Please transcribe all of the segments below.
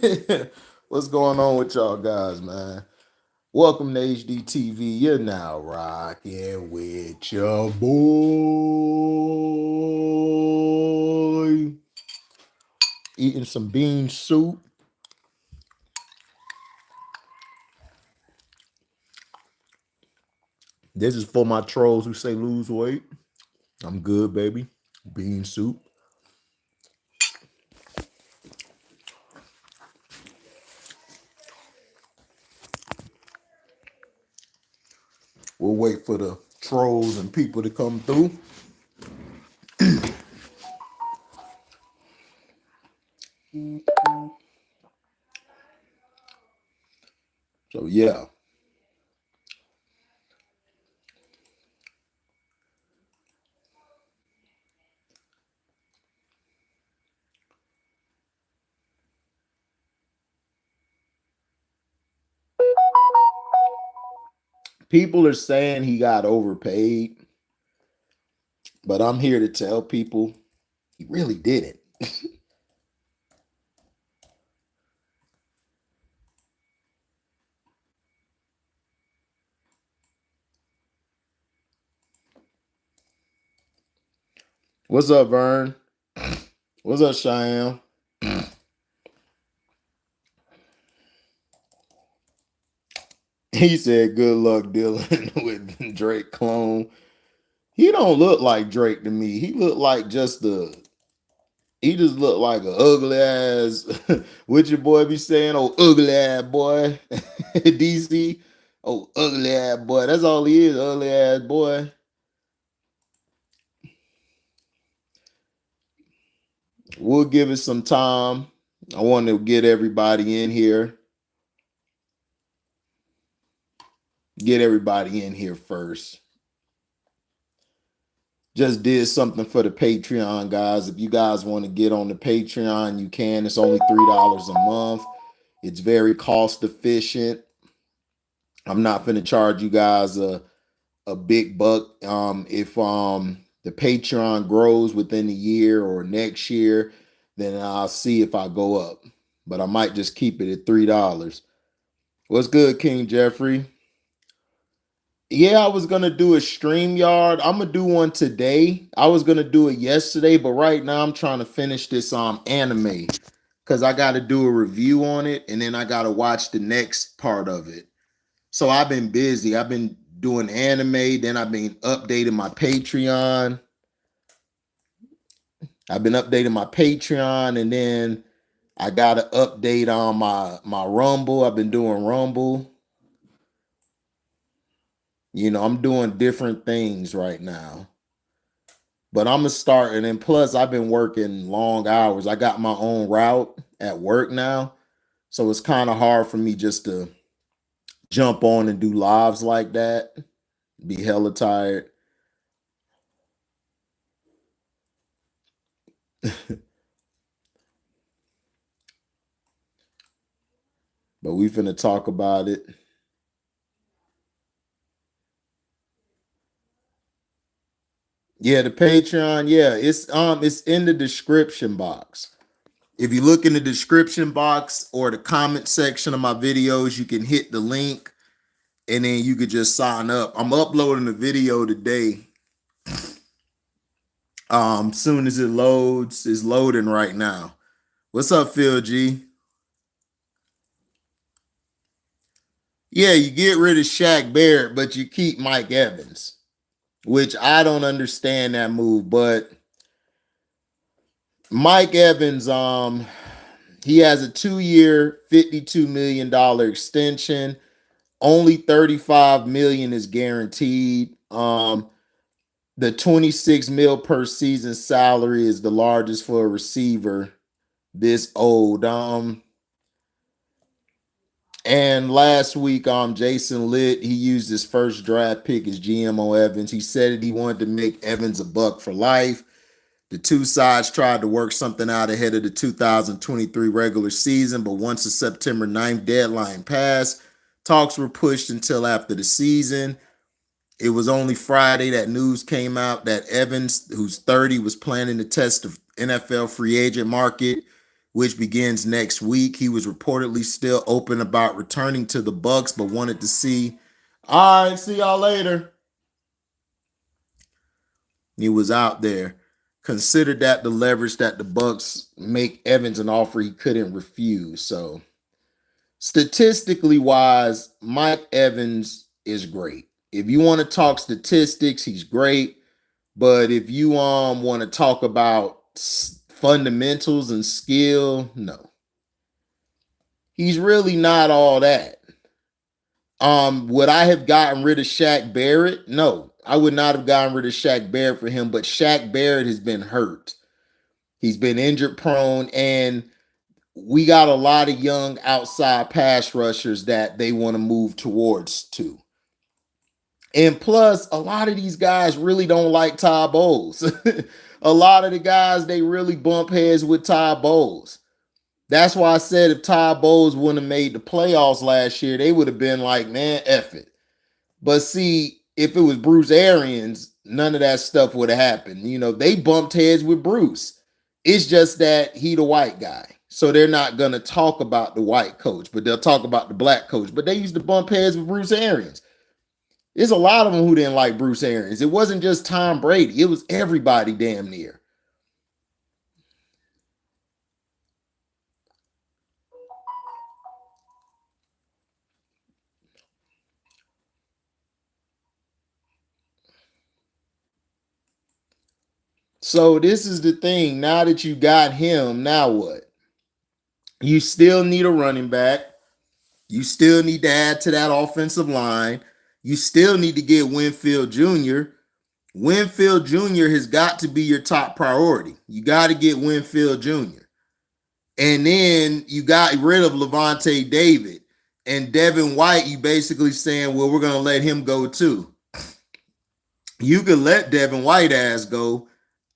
What's going on with y'all guys, man? Welcome to HDiiTV. You're now rocking with your boy. Eating some bean soup. This is for my trolls who say lose weight. I'm good, baby. Bean soup. We'll wait for the trolls and people to come through. So, yeah. People are saying he got overpaid, but I'm here to tell people he really didn't. What's up, Vern? What's up, Cheyenne? He said, "Good luck dealing with Drake clone." He don't look like Drake to me. He look like just the. He just look like a ugly ass. What your boy be saying? Oh, ugly ass boy. DC. Oh, ugly ass boy. That's all he is. Ugly ass boy. We'll give it some time. I want to get everybody in here. Get everybody in here first. Just did something for the Patreon, guys. If you guys want to get on the Patreon, you can. It's only $3 a month. It's very cost efficient. I'm not going to charge you guys a big buck. If the Patreon grows within a year or next year, then I'll see if I go up. But I might just keep it at $3. What's good, King Jeffrey? Yeah, I was gonna do a StreamYard. I'm gonna do one today. I was gonna do it yesterday, but right now I'm trying to finish this anime because I got to do a review on it and then I got to watch the next part of it. So I've been busy. I've been doing anime, then I've been updating my Patreon. I've been updating my Patreon, and then I got to update on my Rumble. I've been doing Rumble. I'm doing different things right now. But I'm gonna start, and then plus I've been working long hours. I got my own route at work now, so it's kind of hard for me just to jump on and do lives like that. Be hella tired. But we finna talk about it. Yeah, the Patreon. Yeah, it's in the description box. If you look in the description box or the comment section of my videos, you can hit the link and then you could just sign up. I'm uploading the video today. Soon as it loads, it's loading right now. What's up, Phil G? Yeah, you get rid of Shaq Barrett, but you keep Mike Evans, which I don't understand that move. But Mike Evans, he has a 2-year, $52 million extension. Only 35 million is guaranteed. The 26 mil per season salary is the largest for a receiver this old. And last week, Jason Litt, he used his first draft pick as GMO Evans. He said that he wanted to make Evans a buck for life. The two sides tried to work something out ahead of the 2023 regular season, but once the September 9th deadline passed, talks were pushed until after the season. It was only Friday that news came out that Evans, who's 30, was planning to test the NFL free agent market which begins next week. He was reportedly still open about returning to the Bucks, but wanted to see. All right, see y'all later. He was out there. Considered that the leverage that the Bucks make Evans an offer he couldn't refuse. So statistically wise, Mike Evans is great. If you want to talk statistics, he's great. But if you want to talk about fundamentals and skill, no. He's really not all that. Would I have gotten rid of Shaq Barrett? No, I would not have gotten rid of Shaq Barrett for him, but Shaq Barrett has been hurt. He's been injured prone, and we got a lot of young outside pass rushers that they want to move towards too. And plus, a lot of these guys really don't like Todd Bowles. A lot of the guys, they really bump heads with Todd Bowles. That's why I said if Todd Bowles wouldn't have made the playoffs last year, they would have been like, man, F it. But see, if it was Bruce Arians, none of that stuff would have happened. You know, they bumped heads with Bruce. It's just that he the white guy. So they're not going to talk about the white coach, but they'll talk about the black coach. But they used to bump heads with Bruce Arians. There's a lot of them who didn't like Bruce Arians. It wasn't just Tom Brady. It was everybody damn near. So this is the thing. Now that you got him, now what? You still need a running back. You still need to add to that offensive line. You still need to get Winfield Jr. Winfield Jr. has got to be your top priority. You got to get Winfield Jr. And then you got rid of Levante David. And Devin White, you basically saying, well, we're going to let him go too. You could let Devin White ass go.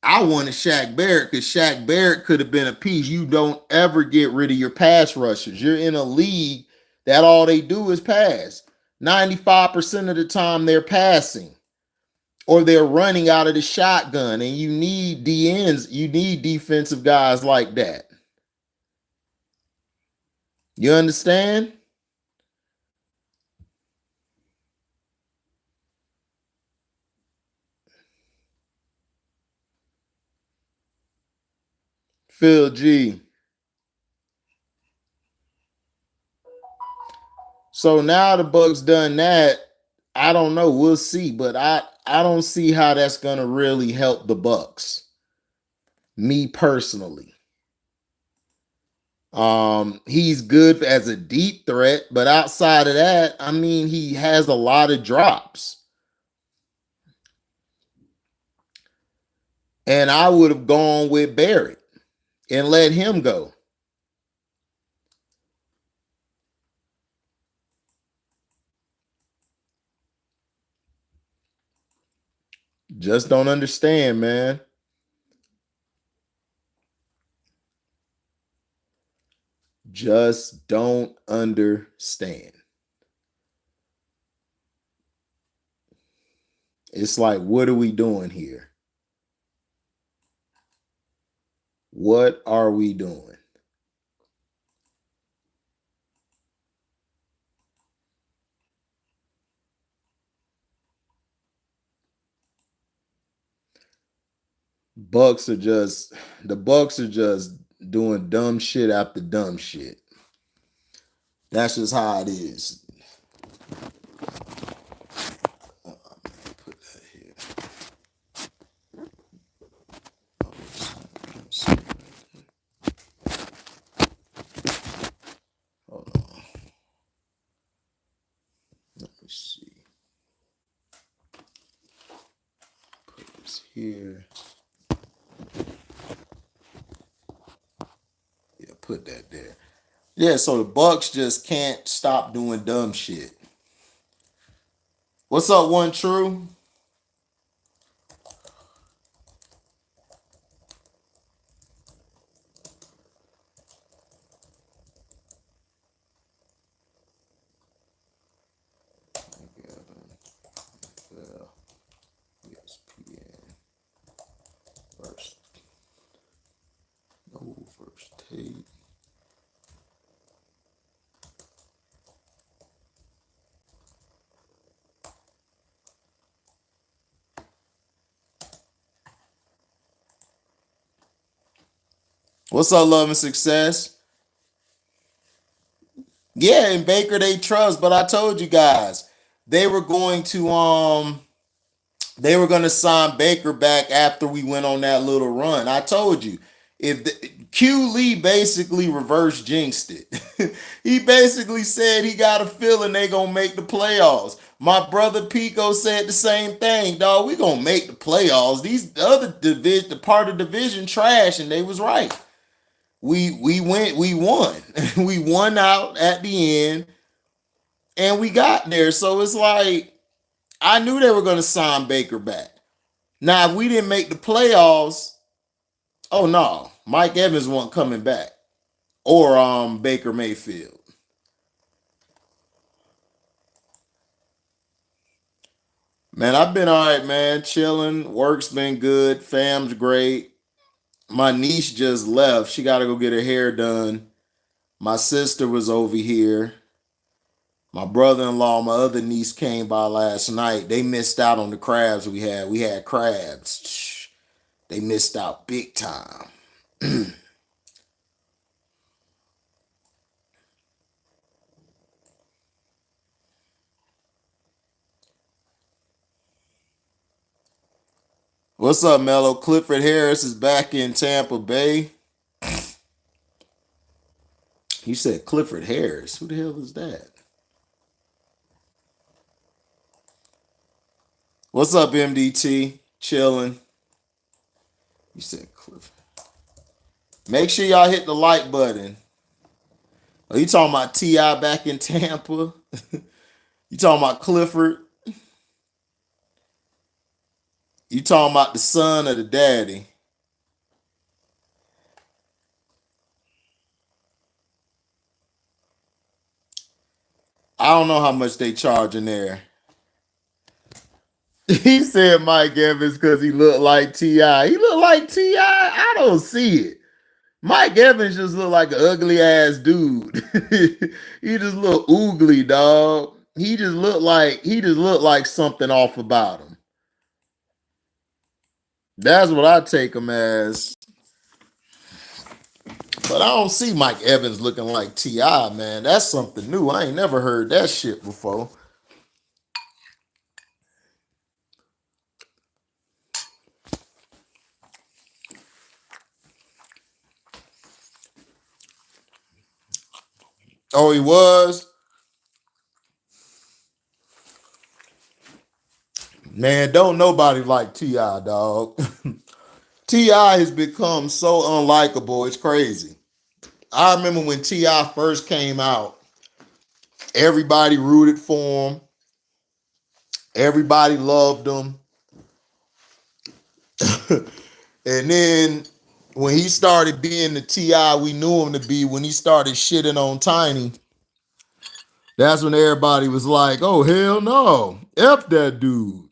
I wanted Shaq Barrett because Shaq Barrett could have been a piece. You don't ever get rid of your pass rushers. You're in a league that all they do is pass. 95% of the time they're passing or they're running out of the shotgun, and you need DNs. You need defensive guys like that. You understand? Phil G. So now the Bucks done that. I don't know. We'll see, but I don't see how that's gonna really help the Bucks. Me personally. He's good as a deep threat, but outside of that, I mean, he has a lot of drops. And I would have gone with Barrett and let him go. Just don't understand, man. Just don't understand. It's like, what are we doing here? What are we doing? The Bucks are just doing dumb shit after dumb shit. That's just how it is. Put that here. Hold on. Let me see. Put this here. Yeah, put that there. Yeah, so the Bucks just can't stop doing dumb shit. What's up, One True? ESPN. First. No first take. What's up, love and success? Yeah, in Baker they trust, but I told you guys they were going to sign Baker back after we went on that little run. I told you, if Q Lee basically reverse jinxed it. He basically said he got a feeling they gonna make the playoffs. My brother Pico said the same thing, dog. We gonna make the playoffs. These other division, the part of division trash, and they was right. We won. We won out at the end, and we got there. So it's like I knew they were gonna sign Baker back. Now, if we didn't make the playoffs, oh no, Mike Evans wasn't coming back, or Baker Mayfield. Man, I've been all right, man. Chilling. Work's been good. Fam's great. My niece just left. She got to go get her hair done. My sister was over here. My brother-in-law, my other niece came by last night. They missed out on the crabs we had. We had crabs. They missed out big time. What's up, Mello? Clifford Harris is back in Tampa Bay. He said Clifford Harris. Who the hell is that? What's up, MDT? Chilling. You said Clifford. Make sure y'all hit the like button. Are you talking about T.I. back in Tampa? You talking about Clifford? You talking about the son or the daddy? I don't know how much they charging there. He said Mike Evans because he looked like T.I. He looked like T.I. I don't see it. Mike Evans just looked like an ugly ass dude. He just looked oogly, dog. He just looked like something off about him. That's what I take him as. But I don't see Mike Evans looking like T.I., man. That's something new. I ain't never heard that shit before. Oh, he was? Man, don't nobody like T.I., dog. T.I. has become so unlikable. It's crazy. I remember when T.I. first came out, everybody rooted for him. Everybody loved him. And then when he started being the T.I. we knew him to be, when he started shitting on Tiny, that's when everybody was like, oh, hell no. F that dude.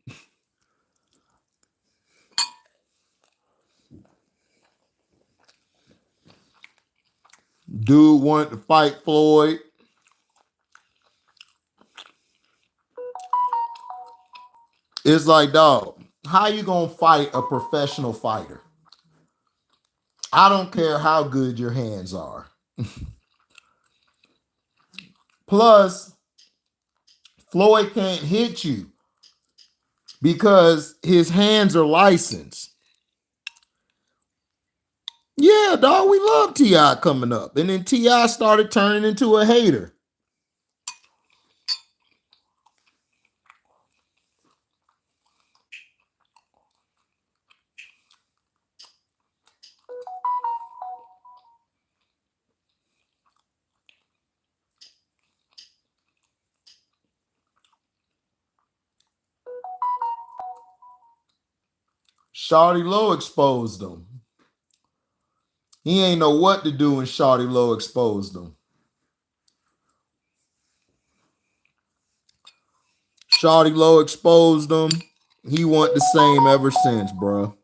Dude wanted to fight Floyd. It's like, dog, how you gonna fight a professional fighter? I don't care how good your hands are. Plus, Floyd can't hit you because his hands are licensed. Yeah, dog, we love T.I. coming up. And then T.I. started turning into a hater. Shawty Low exposed him. He ain't know what to do when Shawty Low exposed him. Shawty Low exposed him. He want the same ever since, bro.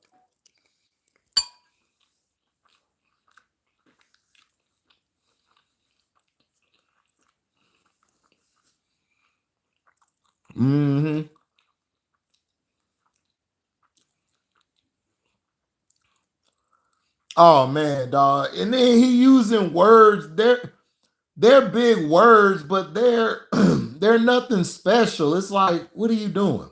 Mm-hmm. Oh man, dog. And then he using words. They're big words, but they're they're nothing special. It's like, what are you doing?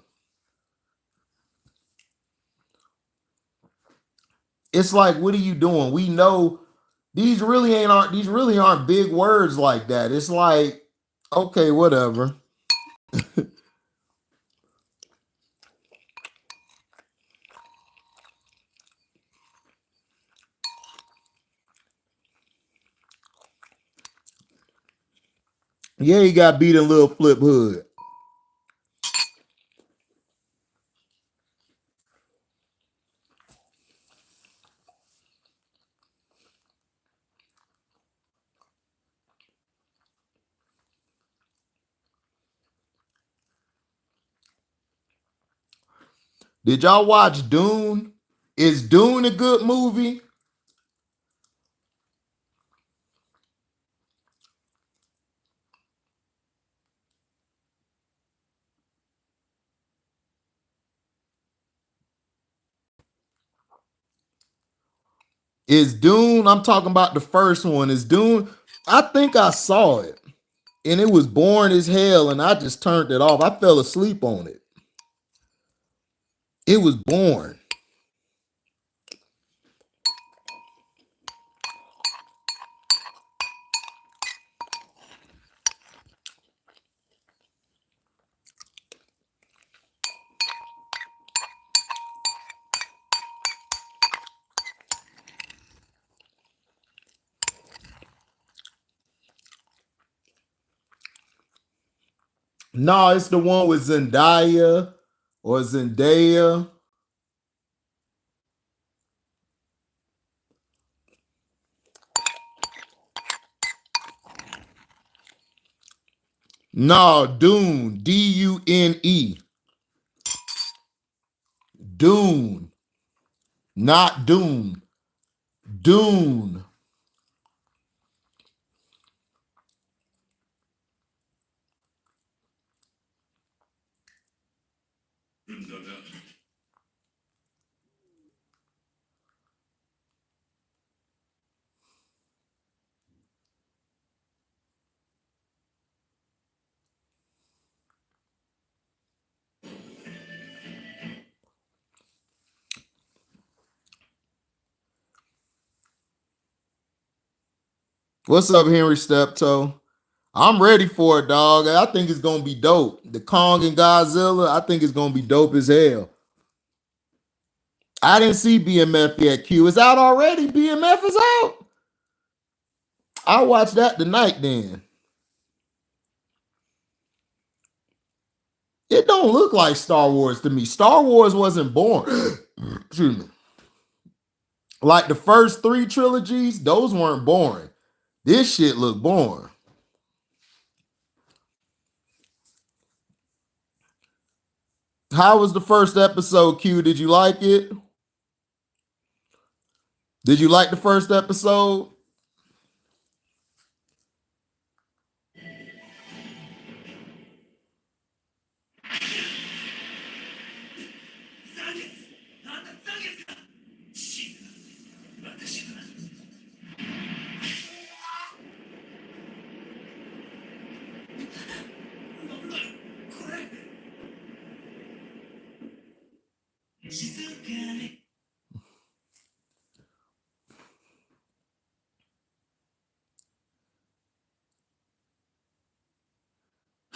It's like, what are you doing? We know these really aren't big words like that. It's like, okay, whatever. Yeah, he got beat in Little Flip Hood. Did y'all watch Dune? Is Dune a good movie? Is Dune, I'm talking about the first one. Is Dune, I think I saw it and it was boring as hell and I just turned it off. I fell asleep on it. It was boring. No, it's the one with Zendaya or Zendaya. No, Dune. Dune. Dune. Not Dune. Dune. What's up, Henry Steptoe? I'm ready for it, dog. I think it's gonna be dope. The Kong and Godzilla, I think it's gonna be dope as hell. I didn't see BMF yet. Q, it's out already. BMF is out. I'll watch that tonight then. It don't look like Star Wars to me. Star Wars wasn't boring. Excuse me. Like the first 3 trilogies, those weren't boring. This shit looked boring. How was the first episode, Q? Did you like it? Did you like the first episode?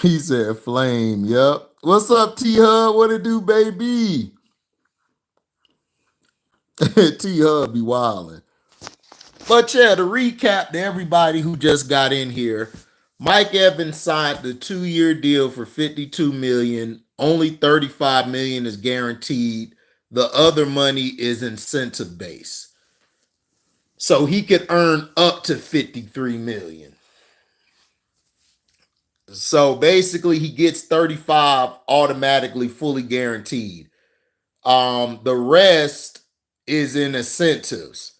He said flame. Yep. What's up, T-Hub? What it do, baby? T-Hub be wildin'. But yeah, to recap to everybody who just got in here, Mike Evans signed the 2-year deal for $52 million. Only $35 million is guaranteed. The other money is incentive based. So he could earn up to $53 million. So basically he gets 35 automatically fully guaranteed. The rest is in incentives.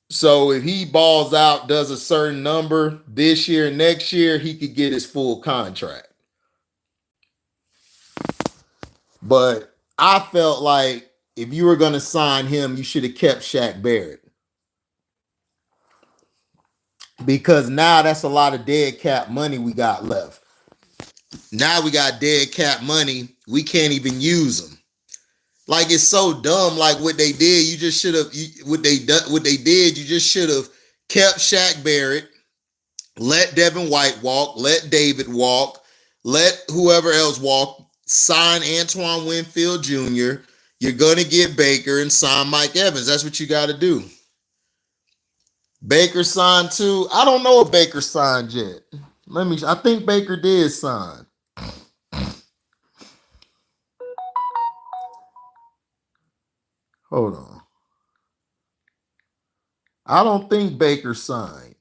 So if he balls out, does a certain number this year, next year, he could get his full contract. But I felt like if you were going to sign him, you should have kept Shaq Barrett. because now that's a lot of dead cap money we got left. Now we got dead cap money. We can't even use them. Like, it's so dumb. Like, what they did, you just should have, what they did, you just should have kept Shaq Barrett, let Devin White walk, let David walk, let whoever else walk, sign Antoine Winfield Jr. You're going to get Baker and sign Mike Evans. That's what you got to do. Baker signed too. I don't know if Baker signed yet. I think Baker did sign. Hold on. I don't think Baker signed.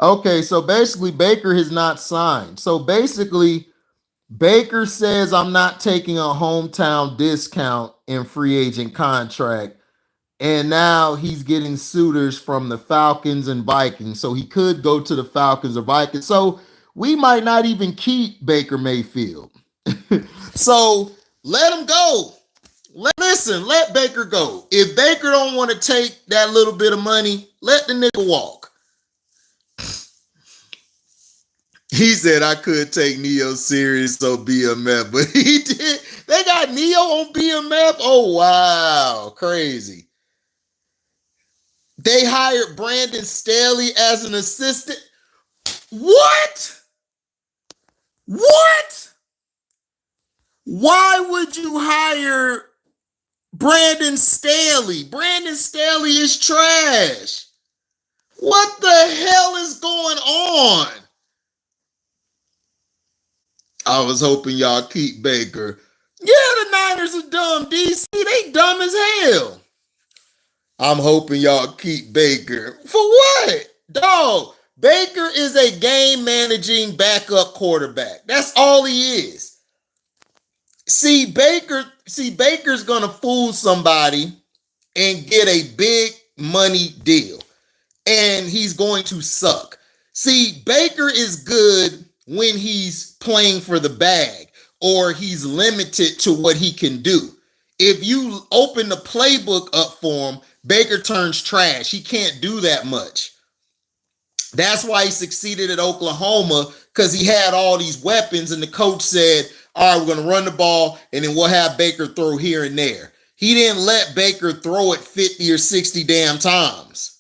Okay, so basically Baker has not signed. So basically Baker says, I'm not taking a hometown discount in free agent contract. And now he's getting suitors from the Falcons and Vikings. So he could go to the Falcons or Vikings. So we might not even keep Baker Mayfield. So let him go. Let Baker go. If Baker don't want to take that little bit of money, let the nigga walk. He said I could take Neo serious on BMF, but he did. They got Neo on BMF? Oh, wow. Crazy. They hired Brandon Staley as an assistant. What? What? Why would you hire Brandon Staley? Brandon Staley is trash. What the hell is going on? I was hoping y'all keep Baker. Yeah, the Niners are dumb, DC. They dumb as hell. I'm hoping y'all keep Baker. For what? Dog, Baker is a game managing backup quarterback. That's all he is. Baker's gonna fool somebody and get a big money deal. And he's going to suck. See, Baker is good when he's playing for the bag or he's limited to what he can do. If you open the playbook up for him, Baker turns trash. He can't do that much. That's why he succeeded at Oklahoma, because he had all these weapons and the coach said, all right, we're going to run the ball and then we'll have Baker throw here and there. He didn't let Baker throw it 50 or 60 damn times.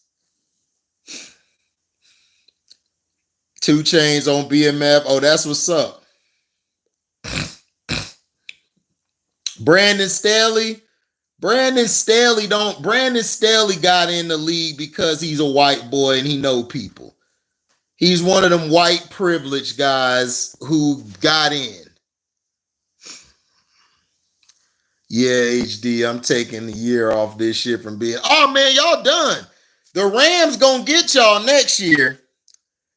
2 Chainz on BMF. Oh, that's what's up. Brandon Staley got in the league because he's a white boy and he know people. He's one of them white privileged guys who got in. Yeah, HD, I'm taking the year off this shit from being, oh man, y'all done. The Rams gonna get y'all next year.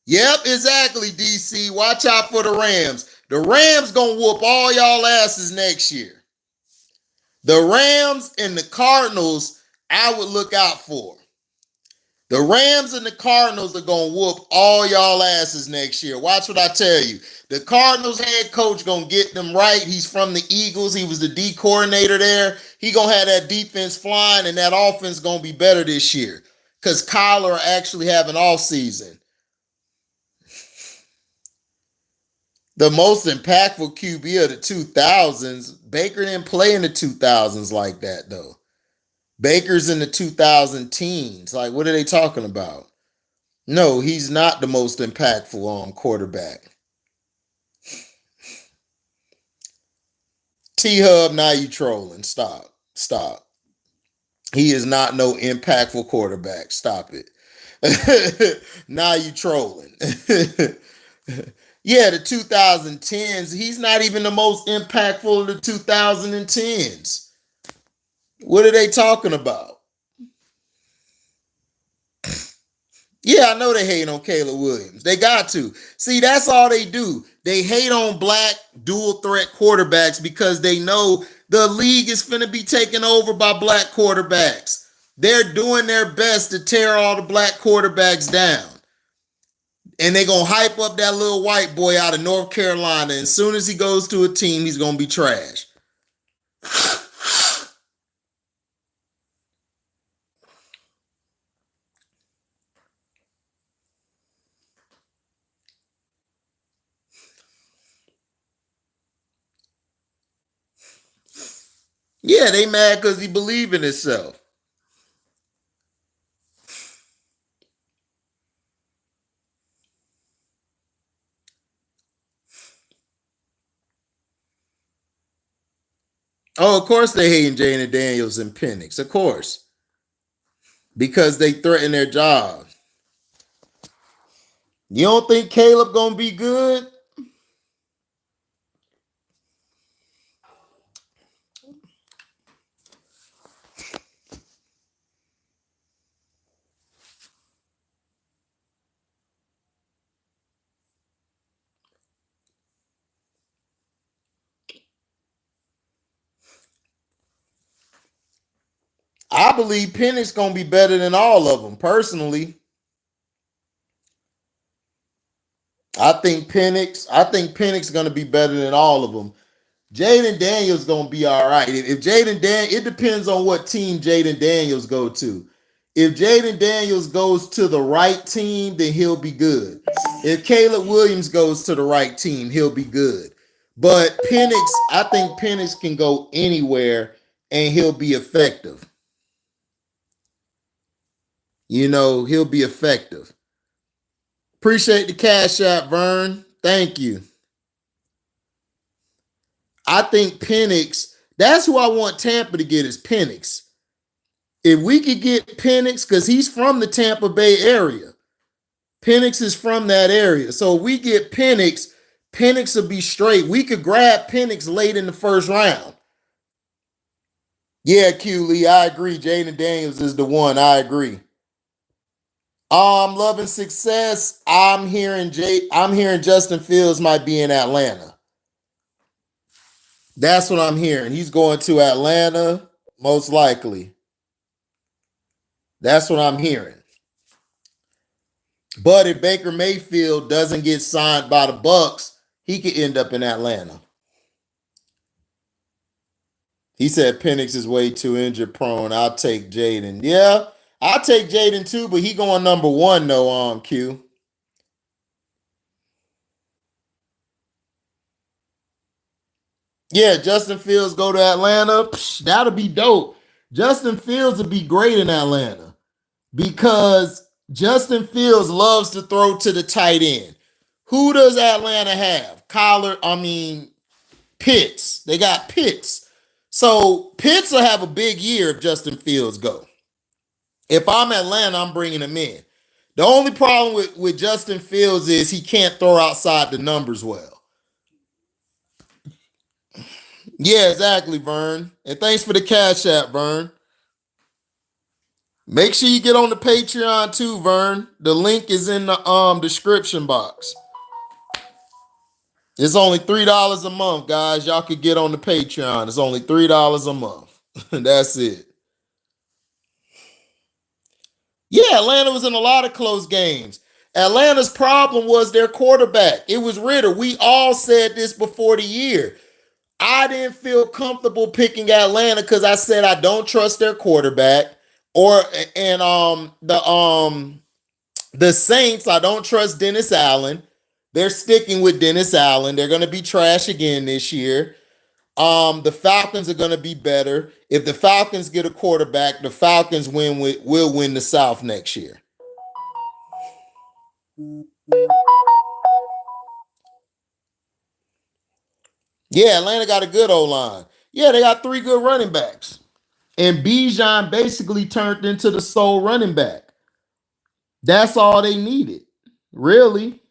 Yep, exactly, DC. Watch out for the Rams. The Rams gonna whoop all y'all asses next year. The Rams and the Cardinals, I would look out for. The Rams and the Cardinals are gonna whoop all y'all asses next year. Watch what I tell you. The Cardinals head coach gonna get them right. He's from the Eagles. He was the D coordinator there. He gonna have that defense flying, and that offense gonna be better this year because Kyler actually have an off season. The most impactful QB of the 2000s, Baker didn't play in the 2000s like that, though. Baker's in the 2000 teens. Like, what are they talking about? No, he's not the most impactful quarterback. T-Hub, now you trolling. Stop. He is not no impactful quarterback. Stop it. Now you trolling. Yeah, the 2010s, he's not even the most impactful of the 2010s. What are they talking about? Yeah, I know they hate on Caleb Williams. They got to. See, that's all they do. They hate on black dual threat quarterbacks because they know the league is finna be taken over by black quarterbacks. They're doing their best to tear all the black quarterbacks down. And they're going to hype up that little white boy out of North Carolina. And as soon as he goes to a team, he's going to be trash. Yeah, they mad because he believe in himself. Oh, of course they hating Jaden Daniels and Penix. Of course. Because they threaten their job. You don't think Caleb gonna be good? I believe Penix gonna be better than all of them, personally. I think Penix gonna be better than all of them. Jaden Daniels gonna be all right. If it depends on what team Jaden Daniels go to. If Jaden Daniels goes to the right team, then he'll be good. If Caleb Williams goes to the right team, he'll be good. But Penix, I think Penix can go anywhere and he'll be effective. You know, he'll be effective. Appreciate the Cashapp, Vern. Thank you. I think Penix, that's who I want Tampa to get, is Penix. If we could get Penix, because he's from the Tampa Bay area. Penix is from that area. So if we get Penix, Penix will be straight. We could grab Penix late in the first round. Yeah, Q Lee, I agree. Jaden Daniels is the one. I agree. Love and success. I'm hearing Justin Fields might be in Atlanta. That's what I'm hearing. He's going to Atlanta, most likely. That's what I'm hearing. But if Baker Mayfield doesn't get signed by the Bucs, he could end up in Atlanta. He said Penix is way too injury prone. I'll take Jaden. Yeah, I'll take Jaden too, but he going number one though, Q. Yeah, Justin Fields go to Atlanta. That'll be dope. Justin Fields will be great in Atlanta because Justin Fields loves to throw to the tight end. Who does Atlanta have? Pitts. They got Pitts. So Pitts will have a big year if Justin Fields go. If I'm Atlanta, I'm bringing him in. The only problem with Justin Fields is he can't throw outside the numbers well. Yeah, exactly, Vern. And thanks for the Cash App, Vern. Make sure you get on the Patreon too, Vern. The link is in the description box. It's only $3 a month, guys. Y'all could get on the Patreon. It's only $3 a month. That's it. Yeah, Atlanta was in a lot of close games. Atlanta's problem was their quarterback. It was Ritter. We all said this before the year. I didn't feel comfortable picking Atlanta because I said I don't trust their quarterback. The Saints, I don't trust Dennis Allen. They're sticking with Dennis Allen. They're going to be trash again this year. The Falcons are going to be better. If the Falcons get a quarterback, the Falcons will win the South next year. Yeah, Atlanta got a good O-line. Yeah, they got 3 good running backs. And Bijan basically turned into the sole running back. That's all they needed. Really.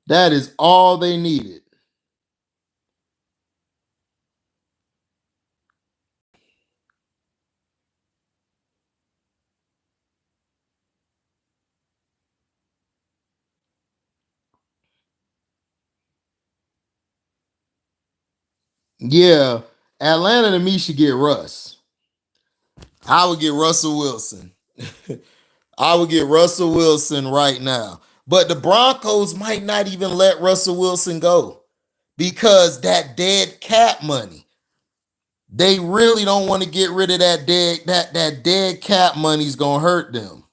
That is all they needed. Yeah, Atlanta to me should get Russ. I would get Russell Wilson. I would get Russell Wilson right now. But the Broncos might not even let Russell Wilson go because that dead cap money. They really don't want to get rid of that dead cap money is going to hurt them.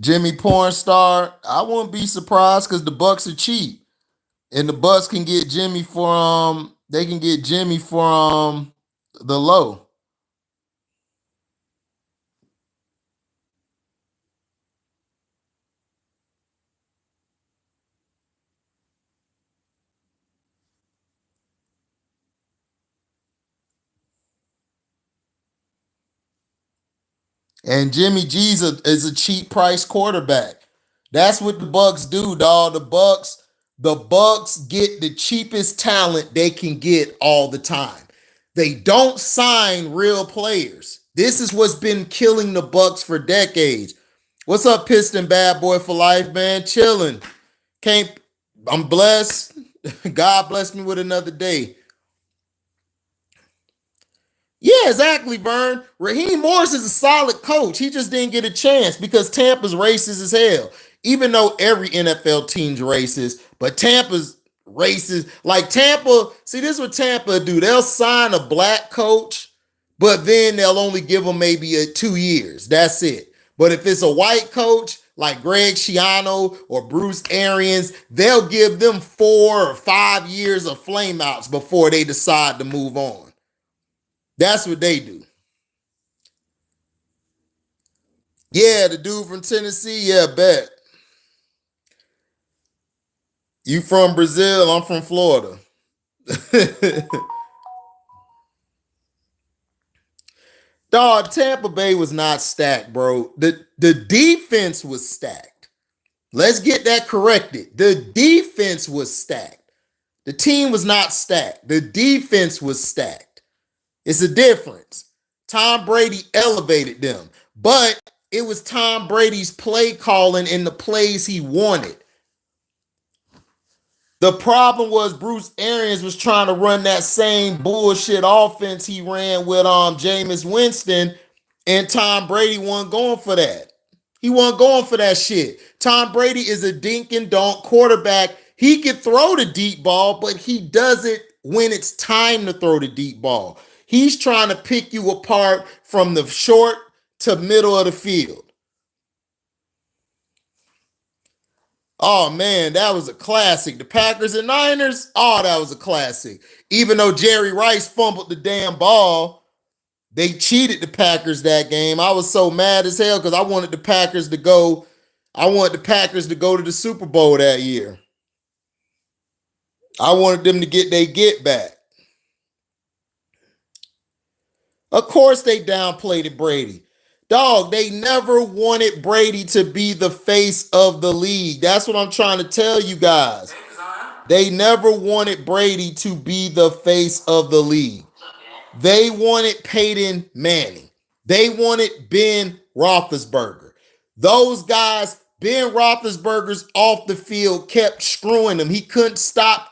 Jimmy Pornstar, I wouldn't be surprised because the Bucks are cheap. And the Bucks can get Jimmy for they can get Jimmy for the low. And Jimmy G's is a cheap price quarterback. That's what the Bucks do, dog. The Bucks get the cheapest talent they can get all the time. They don't sign real players. This is what's been killing the Bucks for decades. What's up, Piston Bad Boy for Life, man? Chilling. I'm blessed. God bless me with another day. Yeah, exactly, Vern. Raheem Morris is a solid coach. He just didn't get a chance because Tampa's racist as hell. Even though every NFL team's racist, but Tampa's racist. Like Tampa, see, this is what Tampa do. They'll sign a black coach, but then they'll only give them maybe 2 years. That's it. But if it's a white coach, like Greg Schiano or Bruce Arians, they'll give them 4 or 5 years of flameouts before they decide to move on. That's what they do. Yeah, the dude from Tennessee, yeah, bet. You from Brazil, I'm from Florida. Dog, Tampa Bay was not stacked, bro. The defense was stacked. Let's get that corrected. The defense was stacked. The team was not stacked. The defense was stacked. It's a difference. Tom Brady elevated them, but it was Tom Brady's play calling in the plays he wanted. The problem was Bruce Arians was trying to run that same bullshit offense he ran with Jameis Winston, and Tom Brady wasn't going for that. He wasn't going for that shit. Tom Brady is a dink and donk quarterback. He can throw the deep ball, but he does it when it's time to throw the deep ball. He's trying to pick you apart from the short to middle of the field. Oh, man, that was a classic. The Packers and Niners, oh, that was a classic. Even though Jerry Rice fumbled the damn ball, they cheated the Packers that game. I was so mad as hell because I wanted the Packers to go. I wanted the Packers to go to the Super Bowl that year. I wanted them to get their get back. Of course they downplayed Brady. Dog, they never wanted Brady to be the face of the league. That's what I'm trying to tell you guys. They never wanted Brady to be the face of the league. They wanted Peyton Manning. They wanted Ben Roethlisberger. Those guys, Ben Roethlisberger's off the field kept screwing them. He couldn't stop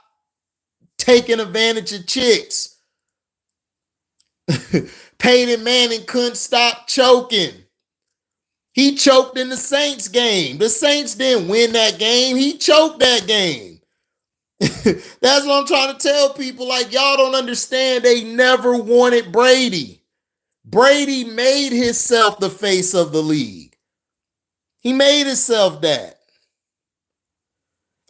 taking advantage of chicks. Peyton Manning couldn't stop choking. He choked in the Saints game. The Saints didn't win that game. He choked that game. That's what I'm trying to tell people. Like, y'all don't understand. They never wanted Brady. Brady made himself the face of the league. He made himself that.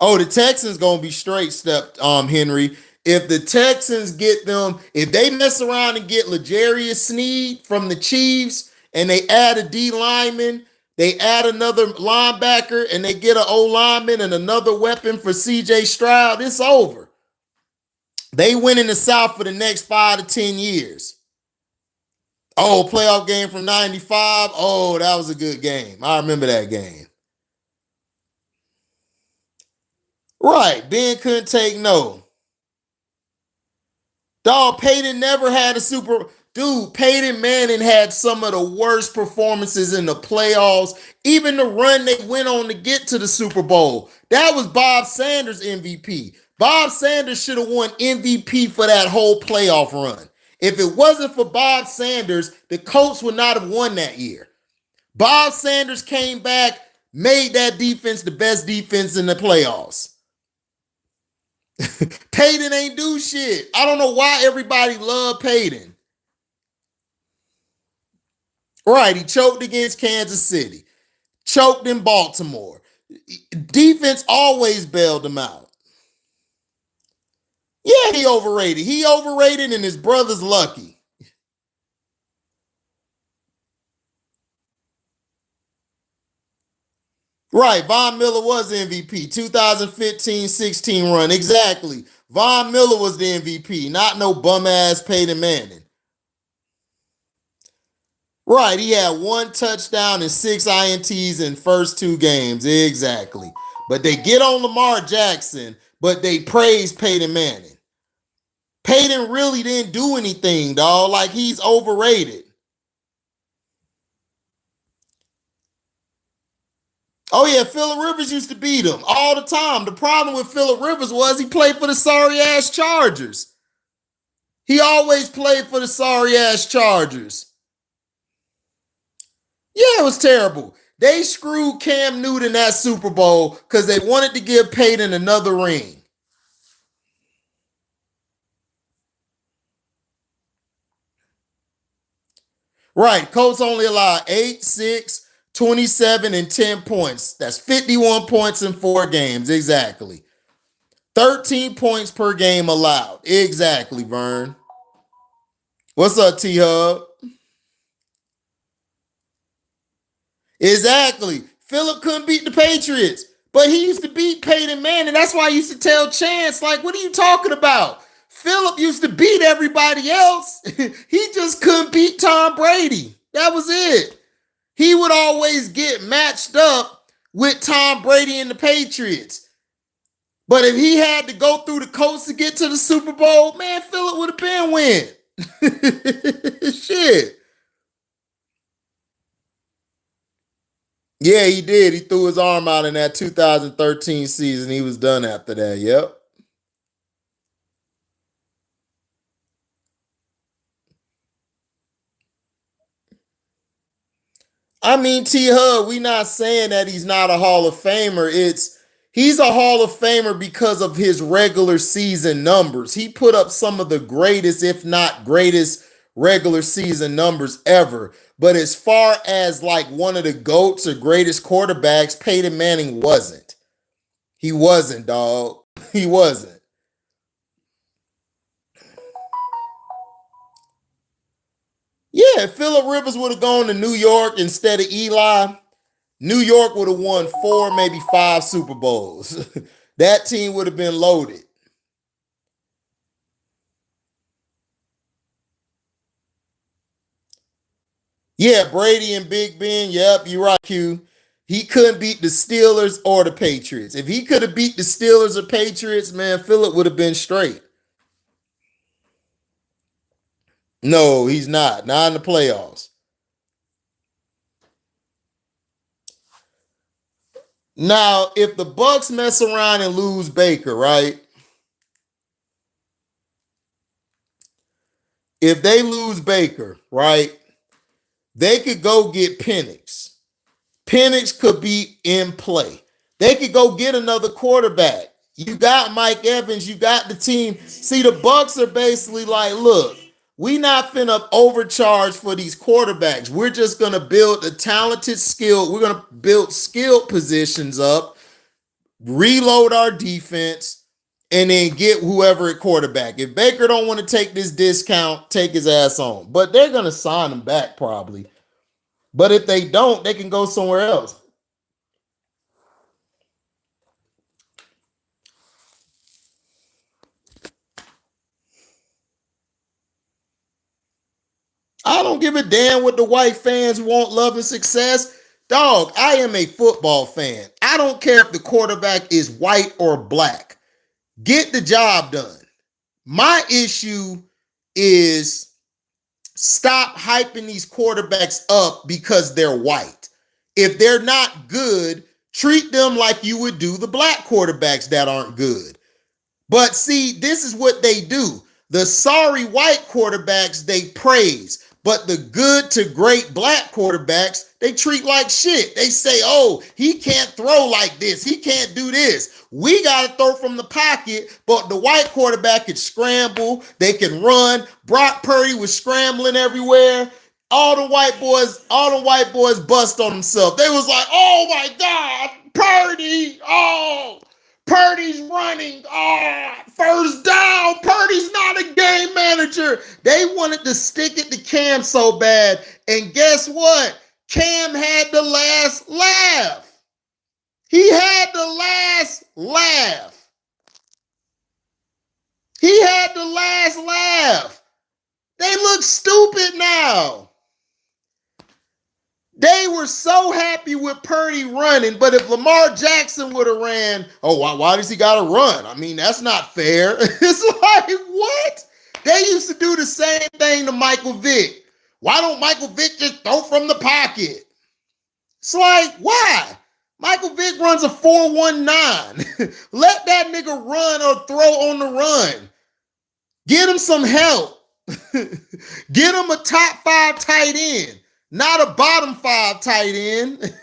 Oh, the Texans going to be straight stepped, Henry. If the Texans get them, if they mess around and get L'Jarius Sneed from the Chiefs and they add a D lineman, they add another linebacker and they get an O lineman and another weapon for CJ Stroud, it's over. They win in the South for the next 5 to 10 years. Oh, playoff game from 95. Oh, that was a good game. I remember that game. Right. Ben couldn't take no. Dog, Peyton never had a super. Dude, Peyton Manning had some of the worst performances in the playoffs. Even the run they went on to get to the Super Bowl. That was Bob Sanders' MVP. Bob Sanders should have won MVP for that whole playoff run. If it wasn't for Bob Sanders, the Colts would not have won that year. Bob Sanders came back, made that defense the best defense in the playoffs. Peyton ain't do shit. I don't know why everybody loved Peyton. Right, he choked against Kansas City. Choked in Baltimore. Defense always bailed him out. Yeah, he overrated. He overrated and his brother's lucky. Right, Von Miller was MVP. 2015-16 run. Exactly. Von Miller was the MVP, not no bum-ass Peyton Manning. Right, he had 1 touchdown and 6 INTs in first 2 games. Exactly. But they get on Lamar Jackson, but they praise Peyton Manning. Peyton really didn't do anything, dog. Like, he's overrated. Oh, yeah, Phillip Rivers used to beat him all the time. The problem with Phillip Rivers was he played for the sorry-ass Chargers. He always played for the sorry-ass Chargers. Yeah, it was terrible. They screwed Cam Newton that Super Bowl because they wanted to give Peyton another ring. Right, Colts only allowed 8, 6, 27, and 10 points. That's 51 points in 4 games. Exactly. 13 points per game allowed. Exactly, Vern. What's up, T-Hub? Exactly. Phillip couldn't beat the Patriots, but he used to beat Peyton Manning. That's why I used to tell Chance, like, what are you talking about? Phillip used to beat everybody else. He just couldn't beat Tom Brady. That was it. He would always get matched up with Tom Brady and the Patriots. But if he had to go through the Colts to get to the Super Bowl, man, Phillip would have been win. Shit. Yeah, he did. He threw his arm out in that 2013 season. He was done after that. Yep. I mean, T-Hub, we not saying that he's not a Hall of Famer. He's a Hall of Famer because of his regular season numbers. He put up some of the greatest, if not greatest, regular season numbers ever. But as far as like one of the GOATs or greatest quarterbacks, Peyton Manning wasn't. He wasn't, dog. He wasn't. Yeah, if Phillip Rivers would have gone to New York instead of Eli, New York would have won 4, maybe 5 Super Bowls. That team would have been loaded. Yeah, Brady and Big Ben. Yep, you're right, Q. He couldn't beat the Steelers or the Patriots. If he could have beat the Steelers or Patriots, man, Phillip would have been straight. No, he's not. Not in the playoffs. Now, if the Bucks mess around and lose Baker, right? If they lose Baker, right? They could go get Penix. Penix could be in play. They could go get another quarterback. You got Mike Evans. You got the team. See, the Bucks are basically like, look, we not finna overcharge for these quarterbacks. We're just gonna build a talented skill. We're gonna build skilled positions up, reload our defense, and then get whoever at quarterback. If Baker don't want to take this discount, take his ass on. But they're gonna sign him back probably. But if they don't, they can go somewhere else. I don't give a damn what the white fans want, love, and success. Dog, I am a football fan. I don't care if the quarterback is white or black. Get the job done. My issue is stop hyping these quarterbacks up because they're white. If they're not good, treat them like you would do the black quarterbacks that aren't good. But see, this is what they do. The sorry white quarterbacks, they praise. But the good to great black quarterbacks, they treat like shit. They say, oh, he can't throw like this. He can't do this. We got to throw from the pocket, but the white quarterback can scramble. They can run. Brock Purdy was scrambling everywhere. All the white boys bust on themselves. They was like, oh my God, Purdy. Oh, Purdy's running. Oh, first down. Purdy's not a game manager. They wanted to stick it to Cam so bad. And guess what? Cam had the last laugh. He had the last laugh. He had the last laugh. They look stupid now. They were so happy with Purdy running, but if Lamar Jackson would have ran, oh, why does he got to run? I mean, that's not fair. It's like, what? They used to do the same thing to Michael Vick. Why don't Michael Vick just throw from the pocket? It's like, why? Michael Vick runs a 4.19. Let that nigga run or throw on the run. Get him some help. Get him a top 5 tight end. Not a bottom 5 tight end.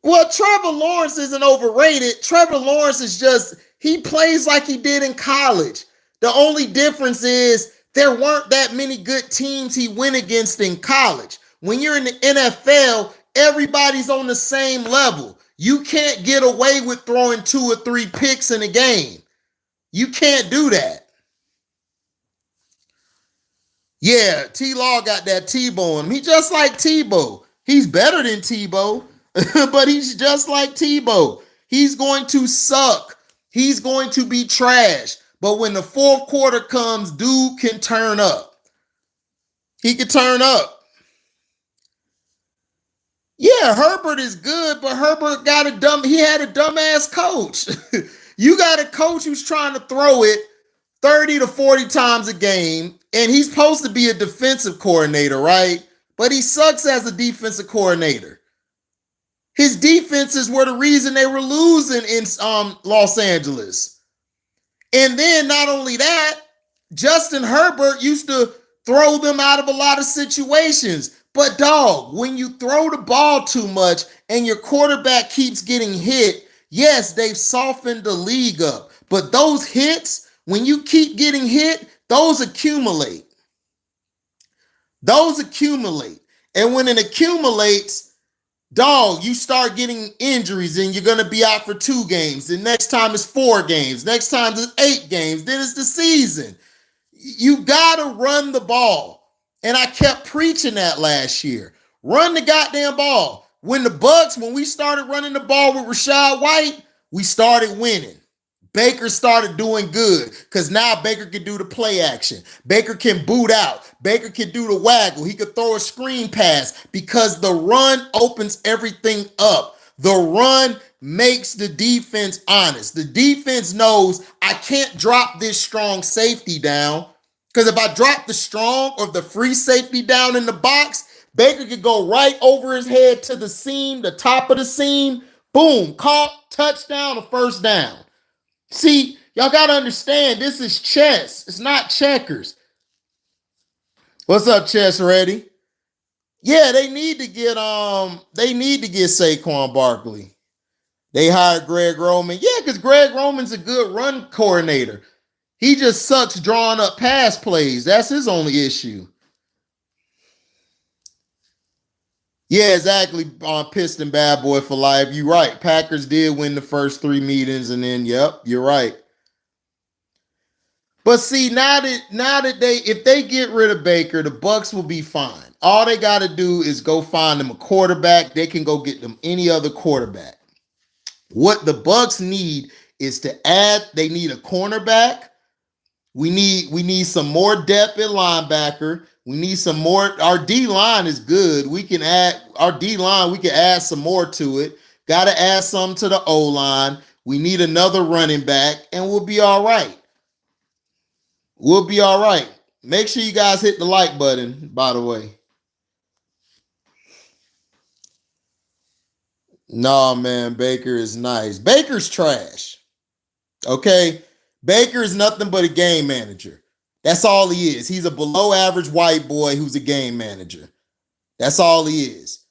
Well, Trevor Lawrence isn't overrated. Trevor Lawrence is just, he plays like he did in college. The only difference is there weren't that many good teams he went against in college. When you're in the NFL, everybody's on the same level. You can't get away with throwing 2 or 3 picks in a game. You can't do that. Yeah, T-Law got that Tebow in him. He just like Tebow. He's better than Tebow, but he's just like Tebow. He's going to suck. He's going to be trash. But when the fourth quarter comes, dude can turn up. He can turn up. Yeah, Herbert is good, but Herbert got he had a dumbass coach. You got a coach who's trying to throw it 30 to 40 times a game, and he's supposed to be a defensive coordinator, right? But he sucks as a defensive coordinator. His defenses were the reason they were losing in Los Angeles. And then not only that, Justin Herbert used to throw them out of a lot of situations. But dog, when you throw the ball too much and your quarterback keeps getting hit, yes, they've softened the league up. But those hits, when you keep getting hit, those accumulate. Those accumulate. And when it accumulates, dog, you start getting injuries and you're going to be out for 2 games. The next time it's 4 games. Next time it's 8 games. Then it's the season. You got to run the ball. And I kept preaching that last year. Run the goddamn ball. When we started running the ball with Rachaad White, we started winning. Baker started doing good because now Baker can do the play action. Baker can boot out. Baker can do the waggle. He could throw a screen pass because the run opens everything up. The run makes the defense honest. The defense knows I can't drop this strong safety down because if I drop the strong or the free safety down in the box, Baker could go right over his head to the seam, the top of the seam. Boom, caught, touchdown, or first down. See, y'all got to understand, this is chess. It's not checkers. What's up, Chess Ready? Yeah, they need to get Saquon Barkley. They hired Greg Roman. Yeah, because Greg Roman's a good run coordinator. He just sucks drawing up pass plays. That's his only issue. Yeah, exactly. Piston bad boy for life. You're right. Packers did win the first 3 meetings, and then, yep, you're right. But see, now that if they get rid of Baker, the Bucs will be fine. All they got to do is go find them a quarterback. They can go get them any other quarterback. What the Bucs need is they need a cornerback. We need some more depth at linebacker. We need some more. Our D-line is good. We can add some more to it. Got to add some to the O-line. We need another running back, and we'll be all right. We'll be all right. Make sure you guys hit the like button, by the way. No, man, Baker is nice. Baker's trash. Okay? Baker is nothing but a game manager. That's all he is. He's a below average white boy who's a game manager. That's all he is.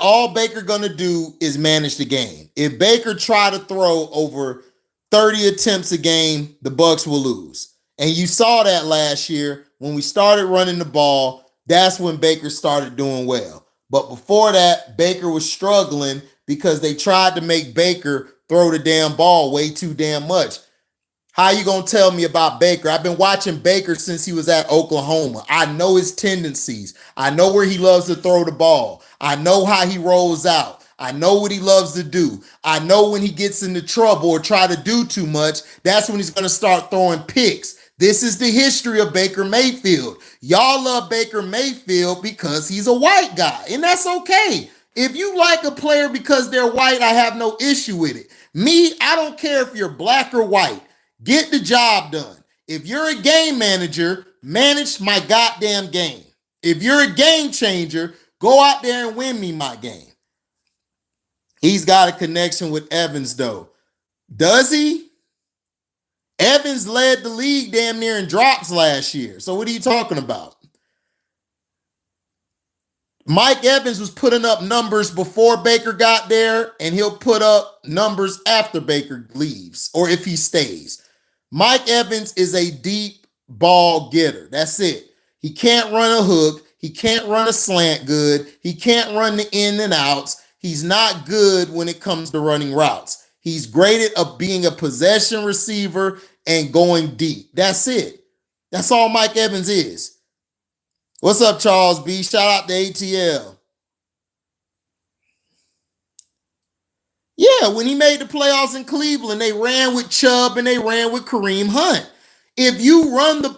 All Baker gonna do is manage the game. If Baker try to throw over 30 attempts a game, the Bucks will lose. And you saw that last year when we started running the ball. That's when Baker started doing well. But before that, Baker was struggling because they tried to make Baker throw the damn ball way too damn much. How you gonna tell me about Baker? I've been watching Baker since he was at Oklahoma. I know his tendencies. I know where he loves to throw the ball. I know how he rolls out. I know what he loves to do. I know when he gets into trouble or try to do too much, that's when he's gonna start throwing picks. This is the history of Baker Mayfield. Y'all love Baker Mayfield because he's a white guy, and that's okay. If you like a player because they're white, I have no issue with it. Me, I don't care if you're black or white. Get the job done. If you're a game manager, manage my goddamn game. If you're a game changer, go out there and win me my game. He's got a connection with Evans, though. Does he? Evans led the league damn near in drops last year. So what are you talking about? Mike Evans was putting up numbers before Baker got there, and he'll put up numbers after Baker leaves or if he stays. Mike Evans is a deep ball getter. That's it. He can't run a hook. He can't run a slant good. He can't run the in and outs. He's not good when it comes to running routes. He's great at being a possession receiver and going deep. That's it. That's all Mike Evans is. What's up, Charles B? Shout out to ATL. Yeah, when he made the playoffs in Cleveland, they ran with Chubb and they ran with Kareem Hunt. If you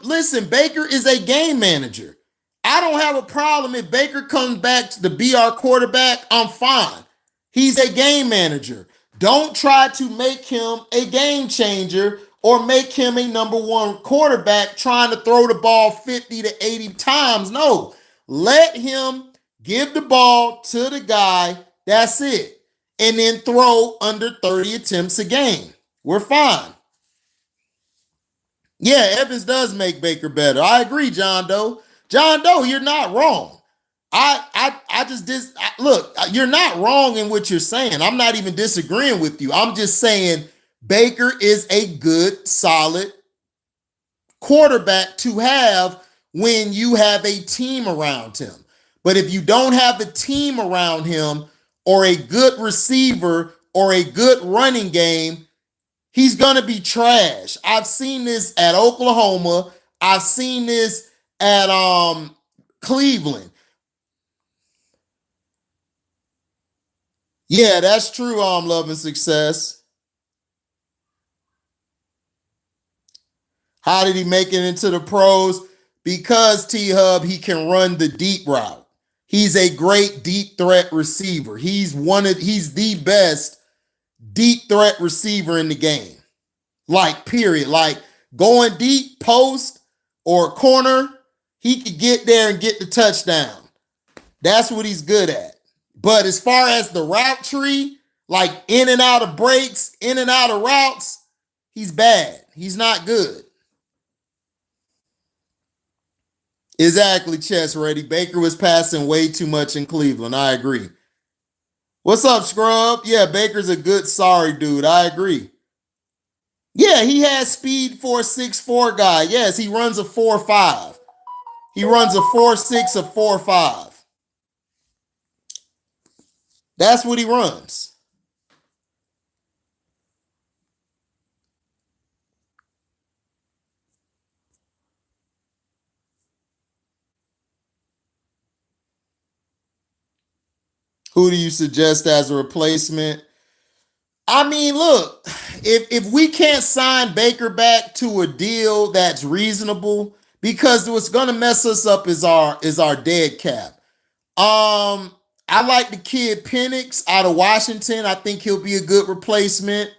listen, Baker is a game manager. I don't have a problem if Baker comes back to be our quarterback. I'm fine. He's a game manager. Don't try to make him a game changer or make him a number one quarterback trying to throw the ball 50 to 80 times. No, let him give the ball to the guy. That's it. And then throw under 30 attempts a game. We're fine. Yeah, Evans does make Baker better. I agree, John Doe. John Doe, you're not wrong. Look, you're not wrong in what you're saying. I'm not even disagreeing with you. I'm just saying Baker is a good, solid quarterback to have when you have a team around him. But if you don't have a team around him or a good receiver or a good running game, he's going to be trash. I've seen this at Oklahoma. I've seen this at Cleveland. Yeah, that's true, Love and Success. How did he make it into the pros? Because T-Hub, he can run the deep route. He's a great deep threat receiver. He's the best deep threat receiver in the game. Like, period. Like, going deep, post, or corner, he could get there and get the touchdown. That's what he's good at. But as far as the route tree, like in and out of breaks, in and out of routes, he's bad. He's not good. Exactly, Chess Ready. Baker was passing way too much in Cleveland. I agree. What's up, Scrub? Yeah, Baker's a good sorry dude. I agree. Yeah, he has speed for a 6'4" guy. Yes, he runs a 4.5. He runs a 4.6, a 4.5. That's what he runs. Who do you suggest as a replacement? I mean, look, if we can't sign Baker back to a deal that's reasonable, because what's going to mess us up is our dead cap. I like the kid Penix out of Washington. I think he'll be a good replacement.